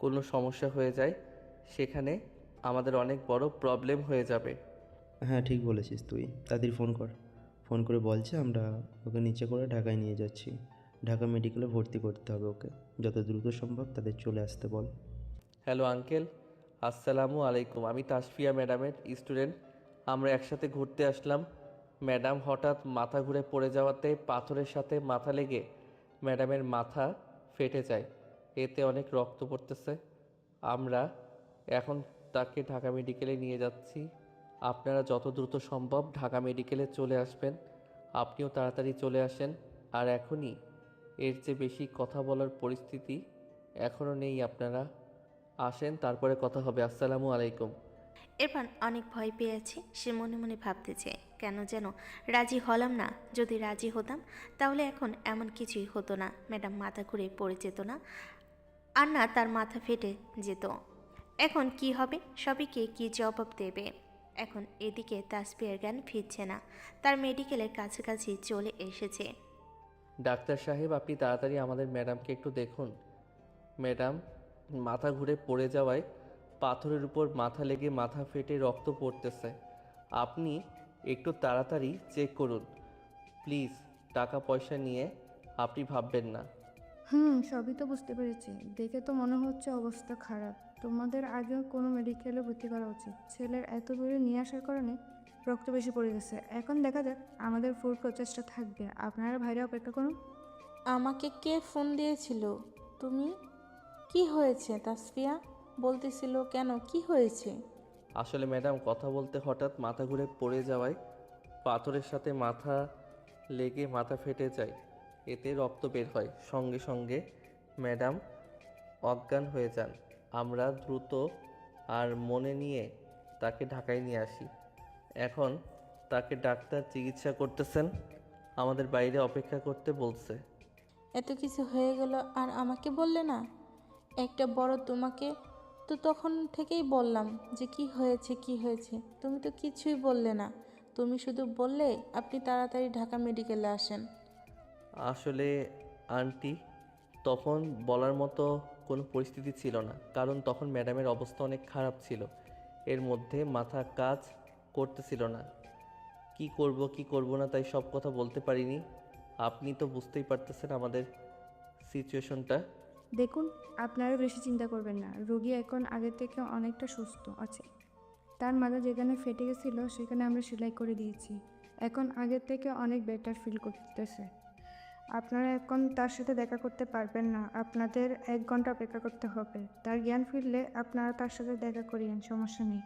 কোনো সমস্যা হয়ে যায় সেখানে আমাদের অনেক বড় প্রবলেম হয়ে যাবে। হ্যাঁ ঠিক বলেছিস তুই, তাড়াতাড়ি ফোন কর। ফোন করে বলছে আমরা ওকে নিচে করে ঢাকায় নিয়ে যাচ্ছি। ঢাকা মেডিকেলে ভর্তি করতে হবে ওকে, যত দ্রুত সম্ভব তাদের চলে আসতে বল। হ্যালো আঙ্কেল, আসসালামু আলাইকুম। আমি তাসফিয়া ম্যাডামের স্টুডেন্ট। আমরা একসাথে ঘুরতে আসলাম। ম্যাডাম হঠাৎ মাথা ঘুরে পড়ে যাওয়াতে পাথরের সাথে মাথা লেগে ম্যাডামের মাথা ফেটে যায়, এতে অনেক রক্ত পড়তেছে। আমরা এখন তাকে ঢাকা মেডিকেলে নিয়ে যাচ্ছি। আপনারা যত দ্রুত সম্ভব ঢাকা মেডিকেলে চলে আসবেন। আপনিও তাড়াতাড়ি চলে আসেন। আর এখনই, এর চেয়ে বেশি কথা বলার পরিস্থিতি এখনও নেই। আপনারা আসেন, তারপরে কথা হবে। আসসালামু আলাইকুম। ইরফান অনেক ভয় পেয়েছে। সে মনে মনে ভাবতেছে, কেন যেন রাজি হলাম না। যদি রাজি হতাম তাহলে এখন এমন কিছুই হতো না। ম্যাডাম মাথা ঘুরে পড়ে যেত না, আর না তার মাথা ফেটে যেত। এখন কি হবে? সবাইকে কি জবাব দেবে? এখন এদিকে তাসফিয়ার জ্ঞান ফিরছে না। তার মেডিকেলের কাছাকাছি চলে এসেছে। ডাক্তার সাহেব, আপনি তাড়াতাড়ি আমাদের ম্যাডামকে একটু দেখুন। ম্যাডাম মাথা ঘুরে পড়ে যাওয়ায় পাথরের উপর মাথা লেগে মাথা ফেটে রক্ত পড়তেছে। আপনি একটু তাড়াতাড়ি চেক করুন প্লিজ। টাকা পয়সা নিয়ে আপনি ভাববেন না। সবই তো বুঝতে পেরেছি। দেখে তো মনে হচ্ছে অবস্থা খারাপ। তোমাদের আগেও কোনো মেডিকেলে ভর্তি করা উচিত। ছেলের এত দূরে নিয়ে আসার কারণে রক্ত বেশি পড়ে গেছে। এখন দেখা যাক, আমাদের ফুল প্রচেষ্টা থাকবে। আপনারা বাইরে অপেক্ষা করুন। আমাকে কে ফোন দিয়েছিল? তুমি? কি হয়েছে তাসফিয়া? বলতেছিল কেন, কি হয়েছে? আসলে ম্যাডাম কথা বলতে হঠাৎ মাথা ঘুরে পড়ে যাওয়ায় পাথরের সাথে মাথা লেগে মাথা ফেটে যায়, এতে রক্ত বের হয়। সঙ্গে সঙ্গে ম্যাডাম অজ্ঞান হয়ে যান। আমরা দ্রুত আর মনে নিয়ে তাকে ঢাকায় নিয়ে আসি। এখন তাকে ডাক্তার চিকিৎসা করতেছেন, আমাদের বাইরে অপেক্ষা করতে বলছে। এত কিছু হয়ে গেল আর আমাকে বললে না? একটা বড় তোমাকে তো তখন থেকেই বললাম যে কি হয়েছে কি হয়েছে, তুমি তো কিছুই বললে না। তুমি শুধু বললে আপনি তাড়াতাড়ি ঢাকা মেডিকেলে আসেন। আসলে আন্টি, তখন বলার মতো কোনো পরিস্থিতি ছিল না, কারণ তখন ম্যাডামের অবস্থা অনেক খারাপ ছিল। এর মধ্যে মাথা কাজ করতেছিল না। কি করব কি করব না তাই সব কথা বলতে পারিনি। আপনি তো বুঝতেই পারতেছেন আমাদের সিচুয়েশনটা। দেখুন, আপনারা বেশি চিন্তা করবেন না। রোগী এখন আগের থেকে অনেকটা সুস্থ আছে। তার মাথা যেখানে ফেটে গেছিলো সেখানে আমরা সেলাই করে দিয়েছি। এখন আগের থেকে অনেক বেটার ফিল করতেছে। আপনারা এখন তার সাথে দেখা করতে পারবেন না। আপনাদের 1 ঘন্টা অপেক্ষা করতে হবে। তার জ্ঞান ফিরলে আপনারা তার সাথে দেখা করিয়েন, সমস্যা নেই।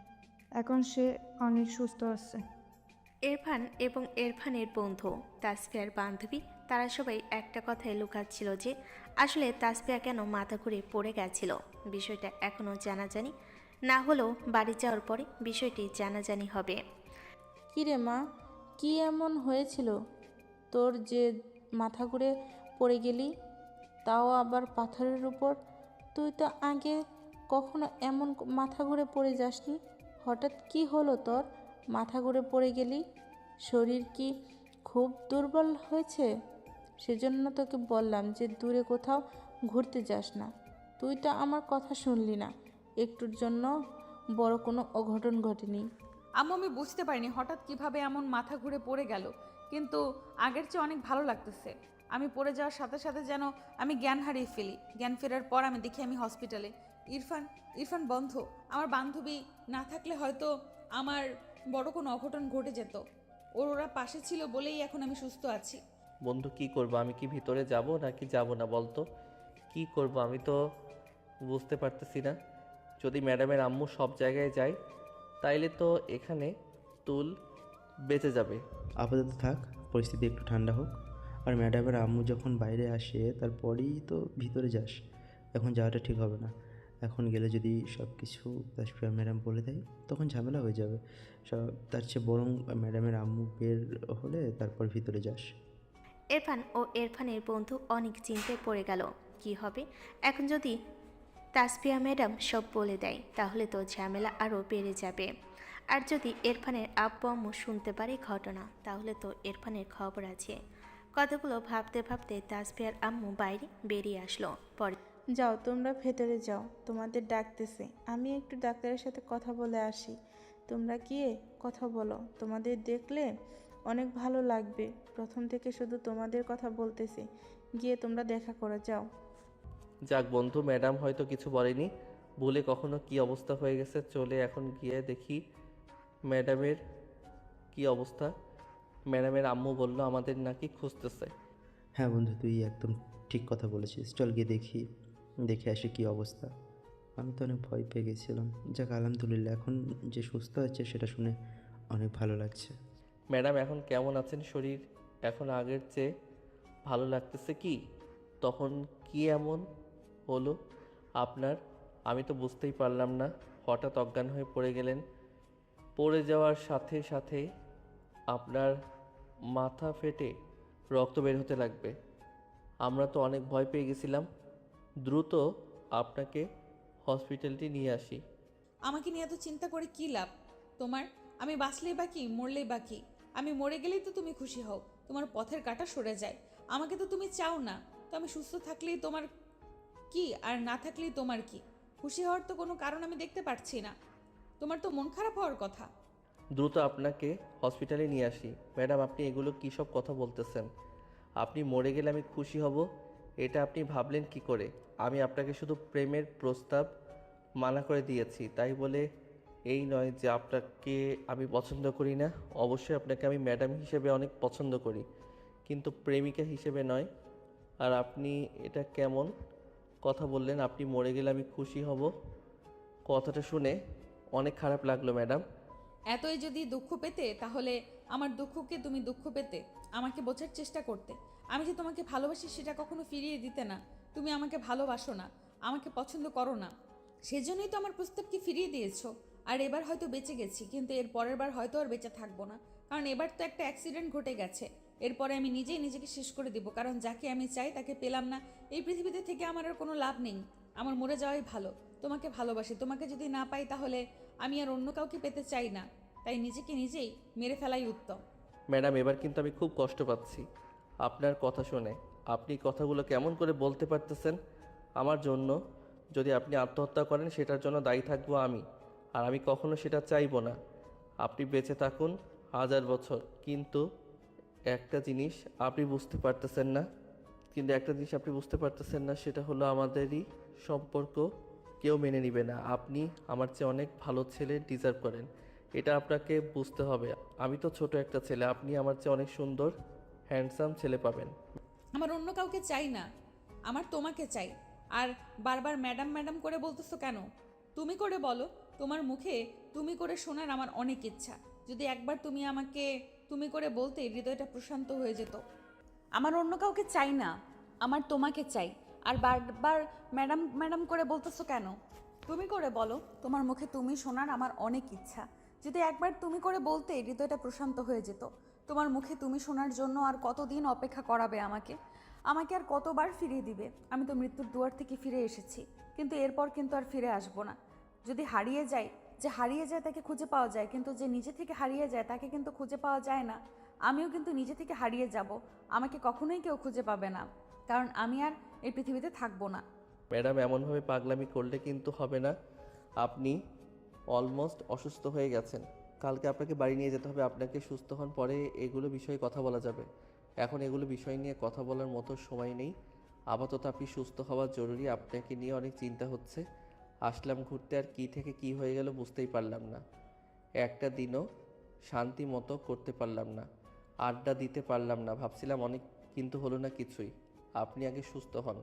এখন সে অনেক সুস্থ আছে। ইরফান এবং ইরফানের বন্ধু তাসফিয়ার বান্ধবী, তারা সবাই একটা কথাই লুকাচ্ছিল যে আসলে তাসফিয়া কেন মাথা ঘুরে পড়ে গেছিল। বিষয়টা এখনও জানাজানি না হলেও বাড়ি যাওয়ার পরে বিষয়টি জানাজানি হবে। কিরে মা, কি এমন হয়েছিল তোর যে মাথা ঘুরে পড়ে গেলি, তাও আবার পাথরের উপর? তুই তো আগে কখনো এমন মাথা ঘুরে পড়ে যাসনি। হঠাৎ কি হলো তোর, মাথা ঘুরে পড়ে গেলি? শরীর কি খুব দুর্বল হয়েছে? সেজন্য তোকে বললাম যে দূরে কোথাও ঘুরতে যাস না। তুই তো আমার কথা শুনলি না। একটুর জন্য বড় কোনো অঘটন ঘটেনি। আম্মু, আমি বুঝতে পারিনি হঠাৎ কিভাবে এমন মাথা ঘুরে পড়ে গেল, কিন্তু আগের চেয়ে অনেক ভালো লাগতেছে। আমি পড়ে যাওয়ার সাথে সাথে যেন আমি জ্ঞান হারিয়ে ফেলি। জ্ঞান ফেরার পর আমি দেখি আমি হসপিটালে। ইরফান বন্ধ। আমার বান্ধবী না থাকলে হয়তো আমার বড় কোনো অঘটন ঘটে যেত। ওরা পাশে ছিল বলেই এখন আমি সুস্থ আছি। বন্ধু কি করব? আমি কি ভিতরে যাব নাকি যাব না বলতো? কি করব আমি তো বুঝতে পারতেছি না। যদি ম্যাডামের আম্মু সব জায়গায় যায় তাইলে তো এখানে তুল বেঁচে যাবে। আপাতত থাক, পরিস্থিতি একটু ঠান্ডা হোক। আর ম্যাডামের আম্মু যখন বাইরে আসে তারপরেই তো ভিতরে যাস। এখন যাওয়াটা ঠিক হবে না। এখন গেলে যদি সব কিছু তাসফিয়া ম্যাডাম বলে দেয় তখন ঝামেলা হয়ে যাবে। তার চেয়ে বরং ম্যাডামের আম্মু বের হলে তারপর ভিতরে যাস। ইরফান ও ইরফানের বন্ধু অনেক চিন্তায় পড়ে গেল। কি হবে এখন যদি তাসফিয়া ম্যাডাম সব বলে দেয়? তাহলে তো ঝামেলা আরও বেড়ে যাবে। আর যদি ইরফানের আব্বু আম্মু শুনতে পারে ঘটনা, তাহলে তো ইরফানের খবর আছে। কথাগুলো ভাবতে ভাবতে তাসফিয়ার আম্মু বাইরে বেরিয়ে আসলো। পরে যাও তোমরা ভেতরে যাও, তোমাদের ডাকতেছে। আমি একটু ডাক্তারের সাথে কথা বলে আসি। তোমরা গিয়ে কথা বলো, তোমাদের দেখলে অনেক ভালো লাগবে। প্রথম থেকে শুধু তোমাদের কথা বলতেছি, গিয়ে তোমরা দেখা করে যাও। যাক বন্ধু, ম্যাডাম হয়তো কিছু বলেনি, ভুলে কখনো কি অবস্থা হয়ে গেছে। চলে এখন গিয়ে দেখি ম্যাডামের কি অবস্থা। ম্যাডামের আম্মু বলল আমাদের নাকি খুঁজতেছে। হ্যাঁ বন্ধু, তুই একদম ঠিক কথা বলেছিস। চল গিয়ে দেখে আসি কী অবস্থা। আমি তো অনেক ভয় পেয়ে গেছিলাম। যাক আলহামদুলিল্লাহ, এখন যে সুস্থ হচ্ছে সেটা শুনে অনেক ভালো লাগছে। ম্যাডাম এখন কেমন আছেন? শরীর এখন আগের চেয়ে ভালো লাগতেছে কি? তখন কি এমন হলো আপনার? আমি তো বুঝতেই পারলাম না। হঠাৎ অজ্ঞান হয়ে পড়ে গেলেন। পড়ে যাওয়ার সাথে সাথে আপনার মাথা ফেটে রক্ত বের হতে লাগবে। আমরা তো অনেক ভয় পেয়ে গেছিলাম। দ্রুত আপনাকে হসপিটালটি নিয়ে আসি। আমাকে নিয়ে এত চিন্তা করে কি লাভ তোমার? আমি বাঁচলেই বা কি, মরলেই বা কি? আমি মরে গেলেই তো তুমি খুশি হও, তোমার পথের কাঁটা সরে যায়। আমাকে তো তুমি চাও না। তো আমি সুস্থ থাকলেই তোমার কি, আর না থাকলেই তোমার কি? খুশি হওয়ার তো কোনো কারণ আমি দেখতে পাচ্ছি না। তোমার তো মন খারাপ হওয়ার কথা। দ্রুত আপনাকে হসপিটালে নিয়ে আসি। ম্যাডাম, আপনি এগুলো কী সব কথা বলতেছেন? আপনি মরে গেলে আমি খুশি হব, এটা আপনি ভাবলেন কি করে? আমি আপনাকে শুধু প্রেমের প্রস্তাব মানা করে দিয়েছি, তাই বলে এই নয় যে আপনাকে আমি পছন্দ করি না। অবশ্যই আপনাকে আমি ম্যাডাম হিসেবে অনেক পছন্দ করি, কিন্তু প্রেমিকা হিসেবে নয়। আর আপনি এটা কেমন কথা বললেন? আপনি মরে গেলে আমি খুশি হব? কথাটা শুনে অনেক খারাপ লাগলো ম্যাডাম। এতই যদি দুঃখ পেতে তাহলে আমার দুঃখকে তুমি দুঃখ পেতে, আমাকে বোঝার চেষ্টা করতে। আমি যে তোমাকে ভালোবাসি সেটা কখনো ফিরিয়ে দিতে না। তুমি আমাকে ভালোবাসো না, আমাকে পছন্দ করো না, সেজন্যই তো আমার প্রস্তাবকে ফিরিয়ে দিয়েছো। আর এবার হয়তো বেঁচে গেছি, কিন্তু এর পরের বার হয়তো আর বেঁচে থাকবো না। কারণ এবার তো একটা অ্যাক্সিডেন্ট ঘটে গেছে। এরপরে আমি নিজেই নিজেকে শেষ করে দিব, কারণ যাকে আমি চাই তাকে পেলাম না। এই পৃথিবীতে থেকে আমার আর কোনো লাভ নেই। আমার মরে যাওয়াই ভালো। তোমাকে ভালোবাসি, তোমাকে যদি না পাই তাহলে আমি আর অন্য কাউকে পেতে চাই না। তাই নিজেকে নিজেই মেরে ফেলাই উত্তম। ম্যাডাম, এবার কিন্তু আমি খুব কষ্ট পাচ্ছি আপনার কথা শুনে। আপনি কথাগুলো কেমন করে বলতে পারতেছেন আমার জন্য? যদি আপনি আত্মহত্যা করেন সেটার জন্য দায়ী থাকবো আমি, আর আমি কখনো সেটা চাইবো না। আপনি বেঁচে থাকুন 1000 বছর, কিন্তু একটা জিনিস আপনি বুঝতে পারতেছেন না। সেটা হলো আমাদেরই সম্পর্ক কেউ মেনে নিবে না। আপনি আমার চেয়ে অনেক ভালো ছেলে ডিজার্ভ করেন, এটা আপনাকে বুঝতে হবে। আমি তো ছোট একটা ছেলে, আপনি আমার চেয়ে অনেক সুন্দর হ্যান্ডসাম ছেলে পাবেন। আমার অন্য কাউকে চাই না, আমার তোমাকে চাই। আর বারবার ম্যাডাম ম্যাডাম করে বলতেছো কেন? তুমি করে বলো। তোমার মুখে তুমি করে শোনার আমার অনেক ইচ্ছা। যদি একবার তুমি আমাকে তুমি করে বলতে, হৃদয়টা প্রশান্ত হয়ে যেত। আমার অন্য কাউকে চাই না, আমার তোমাকে চাই। আর বারবার ম্যাডাম ম্যাডাম করে বলতেছো কেন? তুমি করে বলো। তোমার মুখে তুমি শোনার আমার অনেক ইচ্ছা। যদি একবার তুমি করে বলতে, হৃদয়টা প্রশান্ত হয়ে যেত। তোমার মুখে তুমি শোনার জন্য আর কতদিন অপেক্ষা করাবে আমাকে? আমাকে আর কতবার ফিরিয়ে দিবে? আমি তো মৃত্যুর দুয়ার থেকে ফিরে এসেছি, কিন্তু এরপর কিন্তু আর ফিরে আসবো না। যদি হারিয়ে যায়, যে হারিয়ে যায় তাকে খুঁজে পাওয়া যায়, কিন্তু যে নিজে থেকে হারিয়ে যায় তাকে কিন্তু খুঁজে পাওয়া যায় না। আমিও কিন্তু নিজে থেকে হারিয়ে যাব, আমাকে কখনোই কেউ খুঁজে পাবে না, কারণ আমি আর এই পৃথিবীতে থাকবো না। ম্যাডাম, এমনভাবে পাগলামি করলে কিন্তু হবে না। আপনি অলমোস্ট অসুস্থ হয়ে গেছেন, কালকে আপনাকে বাড়ি নিয়ে যেতে হবে। আপনাকে সুস্থ হন, পরে এগুলো বিষয়ে কথা বলা যাবে। এখন এগুলো বিষয় নিয়ে কথা বলার মতো সময় নেই। আপাতত আপনি সুস্থ হওয়া জরুরি। আপনাকে নিয়ে অনেক চিন্তা হচ্ছে। আসলাম ঘুরতে, আর কি থেকে কি হয়ে গেল বুঝতেই পারলাম না। একটা দিনও শান্তি মতো করতে পারলাম না, আড্ডা দিতে পারলাম না। ভাবছিলাম অনেক, কিন্তু হলো না কিছুই। আপনি আগে সুস্থ হন,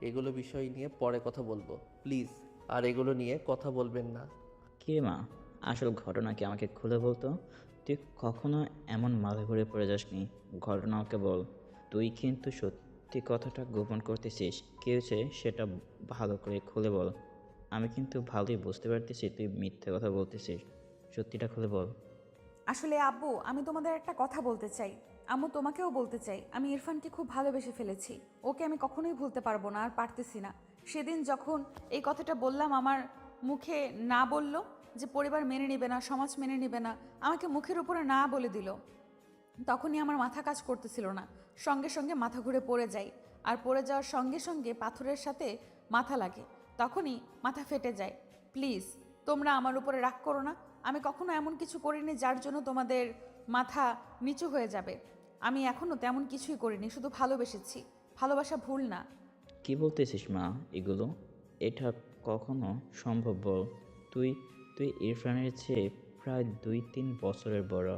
এগুলো বিষয় নিয়ে পরে কথা বলবো প্লিজ। আর এগুলো নিয়ে কথা বলবেন না। কে মা, আসল ঘটনা কি আমাকে খুলে বলতো? তুই কখনো এমন মাথা ঘুরে পড়ে যাসনি, ঘটনা আমাকে বল। তুই কিন্তু সত্যি কথাটা গোপন করতেছিস, কী হয়েছে সেটা ভালো করে খুলে বল। আমি কিন্তু ভালোই বুঝতে পারতেছি তুই মিথ্যে কথা বলতেছিস, সত্যিটা খুলে বল। আসলে আব্বু, আমি তোমাদের একটা কথা বলতে চাই। আম্মু, তোমাকেও বলতে চাই। আমি ইরফানকে খুব ভালোবেসে ফেলেছি। ওকে আমি কখনোই ভুলতে পারবো না, আর পারতেছি না। সেদিন যখন এই কথাটা বললাম, আমার মুখে না বলল যে পরিবার মেনে নেবে না, সমাজ মেনে নেবে না, আমাকে মুখের উপরে না বলে দিল। তখনই আমার মাথা কাজ করতেছিল না। সঙ্গে সঙ্গে মাথা ঘুরে পড়ে যাই, আর পড়ে যাওয়ার সঙ্গে সঙ্গে পাথরের সাথে মাথা লাগে, তখনই মাথা ফেটে যায়। প্লিজ তোমরা আমার উপরে রাগ করো না, আমি কখনো এমন কিছু করিনি যার জন্য তোমাদের মাথা নিচু হয়ে যাবে। আমি এখনও তেমন কিছুই করিনি, শুধু ভালোবেসেছি। ভালোবাসা ভুল না। কি বলতেছিস মা এগুলো? এটা কখনো সম্ভব বল? তুই তুই ইরফানের চেয়ে প্রায় 2-3 বছরের বড়।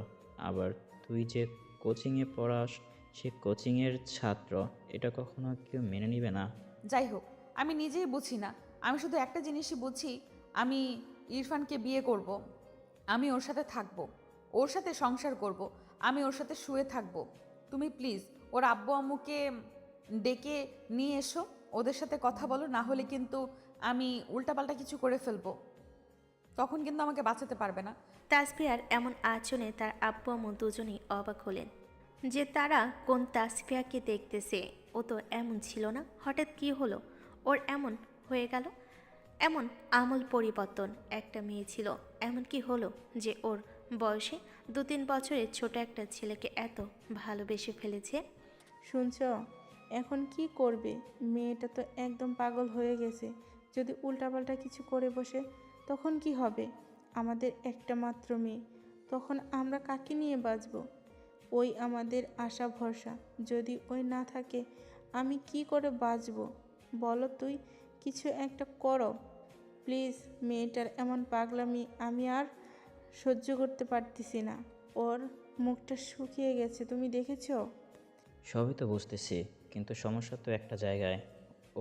আবার তুই যে কোচিংয়ে পড়াস, সে কোচিংয়ের ছাত্র। এটা কখনো কেউ মেনে নিবে না। যাই হোক, আমি নিজেই বুঝি না, আমি শুধু একটা জিনিসই বুঝি, আমি ইরফানকে বিয়ে করব, আমি ওর সাথে থাকব, ওর সাথে সংসার করব, আমি ওর সাথে শুয়ে থাকব। তুমি প্লিজ ওর আব্বু আম্মুকে ডেকে নিয়ে এসো, ওদের সাথে কথা বলো, না হলে কিন্তু আমি উল্টাপাল্টা কিছু করে ফেলবো, তখন কিন্তু আমাকে বাঁচাতে পারবে না। তাসফিয়ার এমন আচরণে তার আব্বু আম্মু দুজনেই অবাক হলেন যে তারা কোন তাসফিয়াকে দেখতেছে। ও তো এমন ছিল না, হঠাৎ কি হলো ওর এমন হয়ে গেল? এমন আমূল পরিবর্তন। একটা মেয়ে ছিল, এমন কি হলো যে ওর বয়সে 2-3 বছরের ছোট একটা ছেলেকে এত ভালোবেসে ফেলেছে? শুনছ, এখন কি করবে? মেয়েটা তো একদম পাগল হয়ে গেছে। যদি উল্টাপাল্টা কিছু করে বসে তখন কি হবে? আমাদের একটা মাত্র মেয়ে, তখন আমরা কাকে নিয়ে বাঁচব? ওই আমাদের আশা ভরসা, যদি ওই না থাকে আমি কি করে বাঁচব? বলো, তুই কিছু একটা করো প্লিজ। মেয়েটার এমন পাগলামি আমি আর সহ্য করতে পারতেছি না। ওর মুখটা শুকিয়ে গেছে, তুমি দেখেছো? সবই তো বুঝতেছি, কিন্তু সমস্যা তো একটা জায়গায়।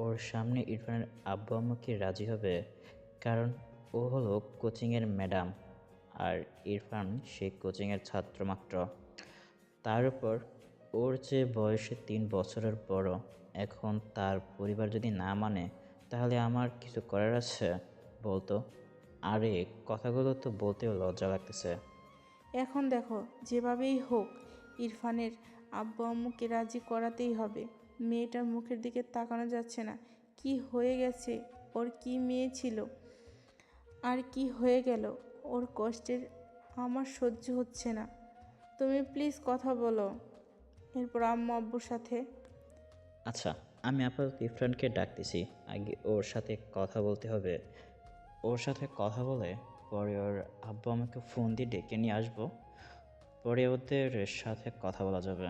ওর সামনে ইরফানের আব্বু আম্মু কি রাজি হবে? কারণ ও হলো কোচিংয়ের ম্যাডাম, আর ইরফান সেই কোচিংয়ের ছাত্র মাত্র। তার উপর ওর যে বয়সে 3 বছরের বড়। এখন তার পরিবার যদি না মানে, তাহলে আমার কিছু করার আছে বলতো? আরে কথাগুলো তো বলতেও লজ্জা লাগতেছে। এখন দেখো, যেভাবেই হোক ইরফানের আব্বু আম্মুকে রাজি করাতেই হবে। মেয়েটার মুখের দিকে তাকানো যাচ্ছে না। কি হয়ে গেছে ওর? কি মেয়ে ছিল আর কি হয়ে গেল ওর? কষ্টের আমার সহ্য হচ্ছে না। তুমি প্লিজ কথা বলো এরপর আম্মু আব্বুর সাথে। আচ্ছা, আমি আপাতত ইরফানকে ডাকতেছি, আগে ওর সাথে কথা বলতে হবে। ওর সাথে কথা বলে পরে ওর আব্বু আমাকে ফোন দিয়ে ডেকে নিয়ে আসবো, পরে ওদের সাথে কথা বলা যাবে।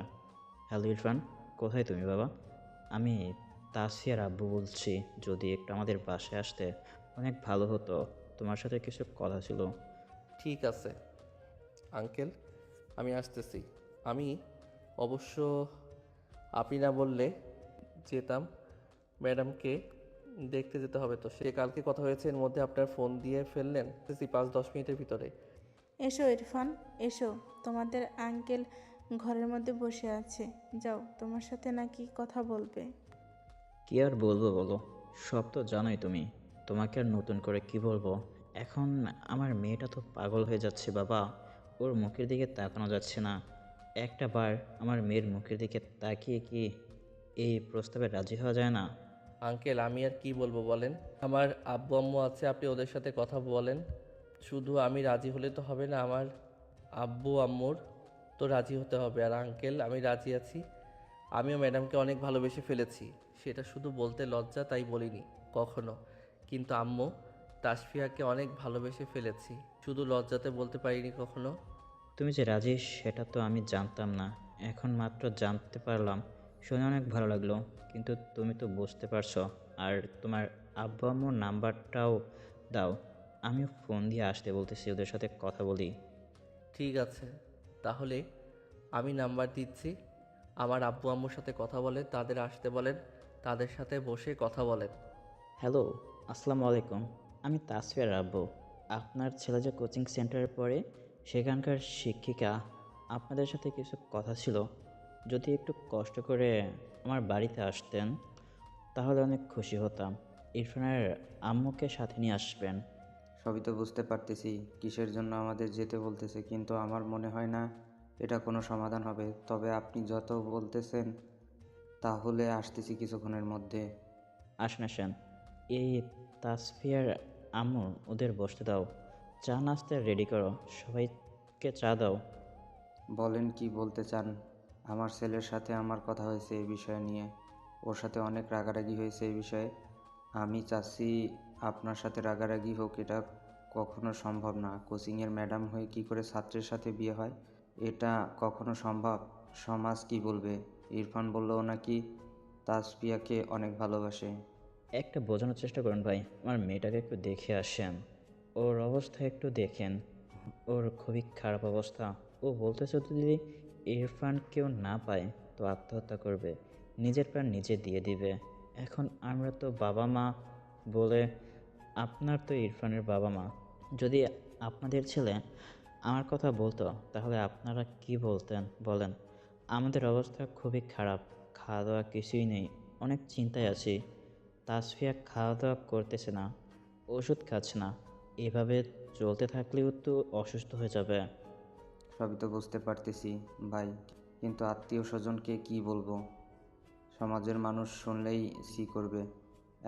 হ্যালো ইরফান, কোথায় তুমি বাবা? আমি তাসফিয়ার আব্বু বলছি। যদি একটু আমাদের বাসায় আসতে অনেক ভালো হতো, তোমার সাথে কিছু কথা ছিল। ঠিক আছে আঙ্কেল, আমি আসতেছি। আমি অবশ্য আপনি না বললে যেতাম। ম্যাডামকে দেখতে যেতে হবে, তো সে কালকে কথা হয়েছে, এর মধ্যে আপনার ফোন দিয়ে ফেললেন। 5-10 মিনিটের ভিতরে। এসো ইরফান, এসো। তোমাদের আঙ্কেল ঘরের মধ্যে বসে আছে, যাও, তোমার সাথে নাকি কথা বলবে। কি আর বলবো বলো, সব তো জানোই তুমি। তোমাকে আর নতুন করে কি বলবো? এখন আমার মেয়েটা তো পাগল হয়ে যাচ্ছে বাবা। ওর মুখের দিকে তাকানো যাচ্ছে না। একটা বার আমার মেয়ের মুখের দিকে তাকিয়ে কি এই প্রস্তাবে রাজি হওয়া যায় না? আঙ্কেল আমি আর কি বলবো বলেন, আমার আব্বু আম্মু আছে, আপনি ওদের সাথে কথা বলেন। শুধু আমি রাজি হলে তো হবে না, আমার আব্বু আম্মুর তো রাজি হতে হবে। আর আঙ্কেল আমি রাজি আছি, আমিও ম্যাডামকে অনেক ভালোবেসে ফেলেছি। সেটা শুধু বলতে লজ্জা, তাই বলিনি কখনো। কিন্তু আম্মু তাসফিয়াকে অনেক ভালোবেসে ফেলেছি, শুধু লজ্জাতে বলতে পারিনি কখনো। তুমি যে রাজি সেটা তো আমি জানতাম না, এখন মাত্র জানতে পারলাম। শুনে অনেক ভালো লাগলো, কিন্তু তুমি তো বুঝতে পারছো। আর তোমার আব্বু আম্মুর নাম্বারটাও দাও, আমিও ফোন দিয়ে আসতে বলতেছি, ওদের সাথে কথা বলি। ঠিক আছে, তাহলে আমি নাম্বার দিচ্ছি। আমার আব্বু আম্মুর সাথে কথা বলেন, তাদের আসতে বলেন, তাদের সাথে বসে কথা বলেন। হ্যালো, আসসালামু আলাইকুম। আমি তাসফিয়ার আব্বু। আপনার ছেলে যে কোচিং সেন্টারে পড়ে, সেখানকার শিক্ষিকা। আপনাদের সাথে কিছু কথা ছিল। যদি একটু কষ্ট করে আমার বাড়িতে আসতেন তাহলে অনেক খুশি হতাম। ইরফানের আম্মুকে সাথে নিয়ে আসবেন। সবই তো বুঝতে পারতেছি কিসের জন্য আমাদের যেতে বলতেছে, কিন্তু আমার মনে হয় না এটা কোনো সমাধান হবে। তবে আপনি যত বলতেছেন তাহলে আসতেছি কিছুক্ষণের মধ্যে। আসেন আসেন। এই তাসফিয়ার আম্মু, ওদের বসতে দাও। চা নাস্তা রেডি করো, সবাইকে চা দাও। বলেন কি বলতে চান? আমার ছেলের সাথে আমার কথা হয়েছে এই বিষয় নিয়ে, ওর সাথে অনেক রাগারাগি হয়েছে এই বিষয়ে। আমি চাচ্ছি আপনার সাথে রাগারাগি হোক, এটা কখনো সম্ভব না। কোচিংয়ের ম্যাডাম হয়ে কি করে ছাত্রের সাথে বিয়ে হয়, এটা কখনো সম্ভব? সমাজ কি বলবে? ইরফান বলল ও নাকি তাসফিয়াকে অনেক ভালোবাসে। একটা বোঝানোর চেষ্টা করুন ভাই, আমার মেয়েটাকে একটু দেখে আসেন, ওর অবস্থা একটু দেখেন, ওর খুবই খারাপ অবস্থা। ও বলতেছে যদি ইরফান কেউ না পায় তো আত্মহত্যা করবে, নিজের প্রাণ নিজে দিয়ে দিবে। এখন আমরা তো বাবা মা বলে, আপনার তো ইরফানের বাবা মা, যদি আপনাদের ছেলে আমার কথা বলতো তাহলে আপনারা কি বলতেন বলেন? আমাদের অবস্থা খুবই খারাপ, খাওয়া দাওয়া কিছুই নেই, অনেক চিন্তায় আছি। তাসফিয়া খাওয়া দাওয়া করতেছে না, ওষুধ খাচ্ছে না, এভাবে চলতে থাকলেও তো অসুস্থ হয়ে যাবে। সবই তো বুঝতে পারতেছি ভাই, কিন্তু আত্মীয় স্বজনকে কি বলবো? সমাজের মানুষ শুনলেই সি করবে।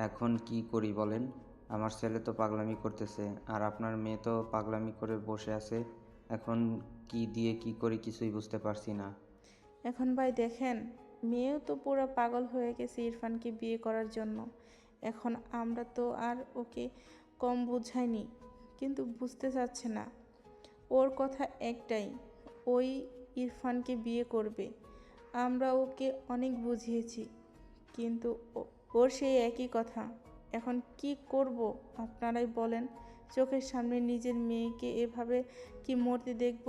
এখন কি করি বলেন? আমার ছেলে তো পাগলামি করতেছে, আর আপনার মেয়ে তো পাগলামি করে বসে আছে। এখন কি দিয়ে কি করি কিছুই বুঝতে পারছি না। এখন ভাই দেখেন, মেয়েও তো পুরো পাগল হয়ে গেছে ইরফানকে বিয়ে করার জন্য। এখন আমরা তো আর ওকে কম বুঝাইনি, কিন্তু বুঝতে চাচ্ছে না। ওর কথা একটাই, ওই ইরফানকে বিয়ে করবে। আমরা ওকে অনেক বুঝিয়েছি, কিন্তু ওর সেই একই কথা। এখন কি করব আপনারাই বলেন? চোখের সামনে নিজের মেয়েকে এভাবে কি মরতে দেখব?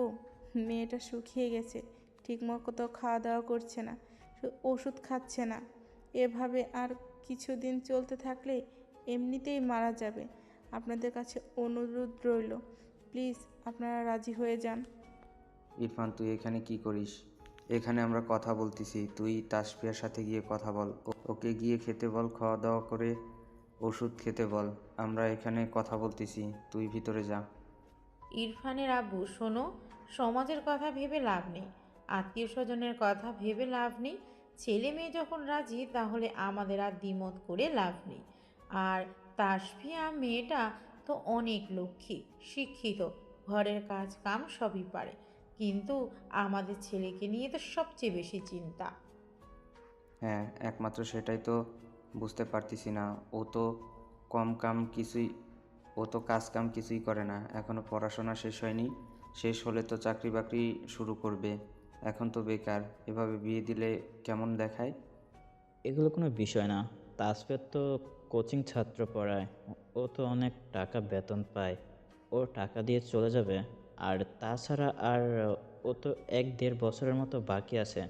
মেয়েটা শুকিয়ে গেছে, ঠিকমতো খাওয়া দাওয়া করছে না, ওষুধ খাচ্ছে না। এভাবে আর কিছুদিন চলতে থাকলে এমনিতেই মারা যাবে। আপনাদের কাছে অনুরোধ রইল, প্লিজ আপনারা রাজি হয়ে যান। ইরফান, তুই এখানে কি করিস? এখানে আমরা কথা বলতেছি, তুই তাসফিয়ার সাথে গিয়ে কথা বল। ওকে গিয়ে খেতে বল, খাওয়া দাওয়া করে ওষুধ খেতে বল। আমরা এখানে কথা বলতেছি, তুই ভিতরে যা। ইরফানের আব্বু, শোনো, সমাজের কথা ভেবে লাভ নেই, আত্মীয় স্বজনের কথা ভেবে লাভ নেই। ছেলে মেয়ে যখন রাজি তাহলে আমাদের আর দ্বিমত করে লাভ নেই। আর তাসফিয়া মেয়েটা তো অনেক লক্ষ্মী, শিক্ষিত, ঘরের কাজ কাম সবই পারে, কিন্তু আমাদের ছেলেকে নিয়ে তো সবচেয়ে বেশি চিন্তা। হ্যাঁ, একমাত্র সেটাই তো বুঝতে পারতেছি না। ও তো কম কাম কিছুই ও তো কাজ কাম কিছুই করে না, এখনো পড়াশোনা শেষ হয়নি। শেষ হলে তো চাকরি বাকরি শুরু করবে, এখন তো বেকার। এভাবে বিয়ে দিলে কেমন দেখায়? এগুলো কোনো বিষয় না, তাসফিয়া তো কোচিং ছাত্র পড়ায়, ও তো অনেক টাকা বেতন পায়, ও টাকা দিয়ে চলে যাবে। আর তাছাড়া আর ও তো 1-1.5 বছরের মতো বাকি আছে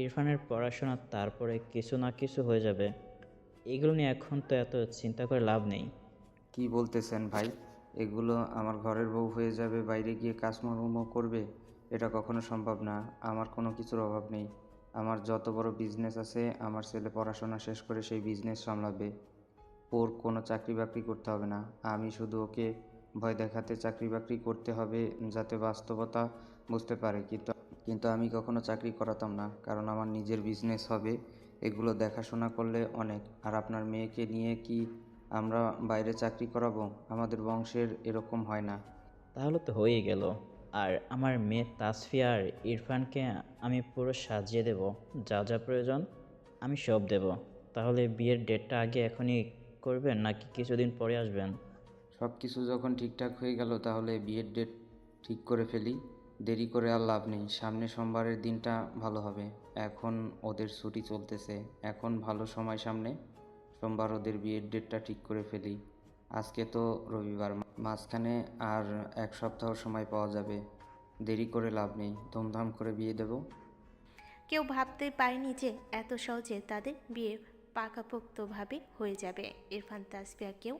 ইরফানের পড়াশোনা, তারপরে কিছু না কিছু হয়ে যাবে। এগুলো নিয়ে এখন তো এত চিন্তা করে লাভ নেই। কি বলতেছেন ভাই? এগুলো আমার ঘরের বউ হয়ে যাবে, বাইরে গিয়ে কাজকর্ম করবে? এটা কখনো সম্ভব না। আমার কোনো কিছুর অভাব নেই। আমার যত বড় বিজনেস আছে, আমার ছেলে পড়াশোনা শেষ করে সেই বিজনেস সামলাবে। ওর কোনো চাকরি বাকরি করতে হবে না। আমি শুধু ওকে ভয় দেখাতে চাকরি বাকরি করতে হবে, যাতে বাস্তবতা বুঝতে পারে। কিন্তু আমি কখনো চাকরি করাতাম না, কারণ আমার নিজের বিজনেস হবে। এগুলো দেখাশোনা করলে অনেক। আর আপনার মেয়েকে নিয়ে কি আমরা বাইরে চাকরি করাবো? আমাদের বংশের এরকম হয় না। তাহলে তো হয়েই গেল। আর আমার মেয়ে তাসফিয়া আর ইরফানকে আমি পুরো সাজিয়ে দেব, যা যা প্রয়োজন আমি সব দেব। তাহলে বিয়ের ডেটটা আগে এখনই করবেন নাকি কিছুদিন পরে আসবেন? সব কিছু যখন ঠিকঠাক হয়ে গেল, তাহলে বিয়ের ডেট ঠিক করে ফেলি। দেরি করে আর লাভ নেই। সামনে সোমবারের দিনটা ভালো হবে। এখন ওদের ছুটি চলতেছে, এখন ভালো সময় সামনে। সোমবার ওদের বিয়ের ডেটটা ঠিক করে ফেলি। আজকে তো রবিবার, মাঝখানে আর 1 সপ্তাহ সময় পাওয়া যাবে। দেরি করে লাভ নেই, ধুমধাম করে বিয়ে দেব। কেউ ভাবতে পারেনি যে এত সহজে তাদের বিয়ে পাকাপোক্তভাবে হয়ে যাবে। ইরফান তাসফিয়া কেউ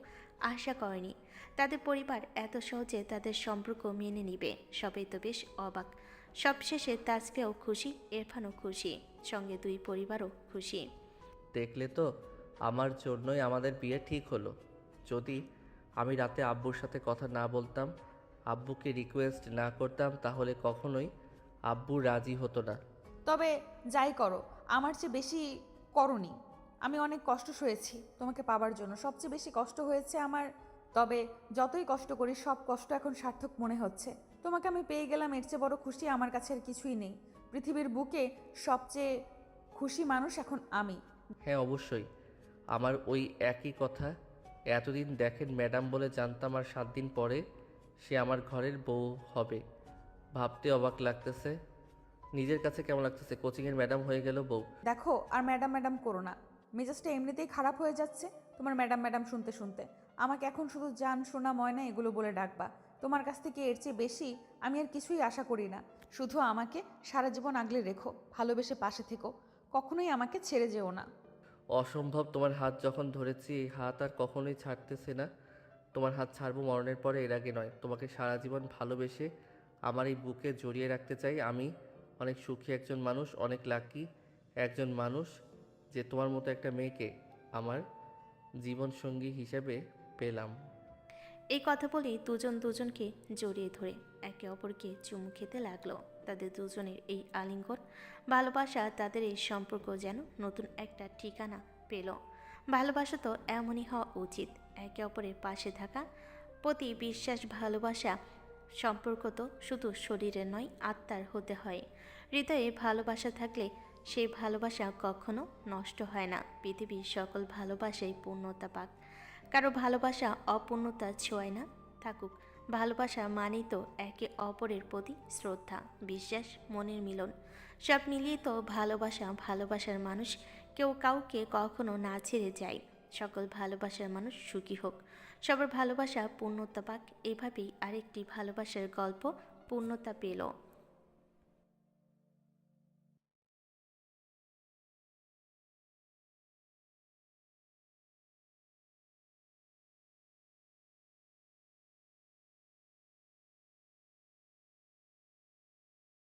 আশা করেনি তাদের পরিবার এত সহজে তাদের সম্পর্ক মেনে নিবে। সবাই তো বেশ অবাক। সবশেষে তাসফিয়াও খুশি, ইরফানও খুশি, সঙ্গে দুই পরিবারও খুশি। দেখলে তো, আমার জন্যই আমাদের বিয়ে ঠিক হলো। যদি আমি রাতে আব্বুর সাথে কথা না বলতাম, আব্বুকে রিকোয়েস্ট না করতাম, তাহলে কখনোই আব্বু রাজি হতো না। তবে যাই করো, আমার চেয়ে বেশি করনি। আমি অনেক কষ্ট সয়েছি তোমাকে পাবার জন্য, সবচেয়ে বেশি কষ্ট হয়েছে আমার। তবে যতই কষ্ট করি, সব কষ্ট এখন সার্থক মনে হচ্ছে। তোমাকে আমি পেয়ে গেলাম, এর চেয়ে বড় খুশি আমার কাছে আর কিছুই নেই। পৃথিবীর বুকে সবচেয়ে খুশি মানুষ এখন আমি। হ্যাঁ অবশ্যই, আমার ওই একই কথা। এতদিন দেখেন ম্যাডাম বলে জানতাম, আর 7 দিন পরে সে আমার ঘরের বউ হবে। ভাবতে অবাক লাগতেছে। নিজের কাছে কেমন লাগতেছে, কোচিংয়ের ম্যাডাম হয়ে গেল বউ। দেখো আর ম্যাডাম ম্যাডাম করো না, মেজাজটা এমনিতেই খারাপ হয়ে যাচ্ছে তোমার ম্যাডাম ম্যাডাম শুনতে শুনতে। আমাকে এখন শুধু জান, সোনা, ময়না এগুলো বলে ডাকবা। তোমার কাছ থেকে এর চেয়ে বেশি আমি আর কিছুই আশা করি না। শুধু আমাকে সারা জীবন আগলে রেখো, ভালোবেসে পাশে থেকো, কখনোই আমাকে ছেড়ে যেও না। অসম্ভব, তোমার হাত যখন ধরেছি এই হাত আর কখনোই ছাড়তেছে না। তোমার হাত ছাড়বো মরণের পরে, এর আগে নয়। তোমাকে সারা জীবন ভালোবেসে আমার এই বুকে জড়িয়ে রাখতে চাই। আমি অনেক সুখী একজন মানুষ, অনেক লাকি একজন মানুষ যে তোমার মতো একটা মেয়েকে আমার জীবন সঙ্গী হিসেবে পেলাম। এই কথা বলেই দুজন দুজনকে জড়িয়ে ধরে একে অপরকে চুমু খেতে লাগলো। তাদের দুজনের এই আলিঙ্গন, ভালোবাসা, তাদের এই সম্পর্ক যেন নতুন একটা ঠিকানা পেল। ভালোবাসা তো এমনই হওয়া উচিত, একে অপরের পাশে থাকা, প্রতি বিশ্বাস, ভালোবাসা। সম্পর্ক তো শুধু শরীরের নয়, আত্মার হতে হয়। হৃদয়ে ভালোবাসা থাকলে সেই ভালোবাসা কখনো নষ্ট হয় না। পৃথিবীর সকল ভালোবাসাই পূর্ণতা পাক, কারো ভালোবাসা অপূর্ণতা ছোঁয় না। থাকুক ভালোবাসা, মানেই তো একে অপরের প্রতি শ্রদ্ধা, বিশ্বাস, মনের মিলন। সব মিলিয়ে তো ভালোবাসা। ভালোবাসার মানুষ কেউ কাউকে কখনো না ছেড়ে যায়। সকল ভালোবাসার মানুষ সুখী হোক, সবার ভালোবাসা পূর্ণতা পাক। এভাবেই আরেকটি ভালোবাসার গল্প পূর্ণতা পেল।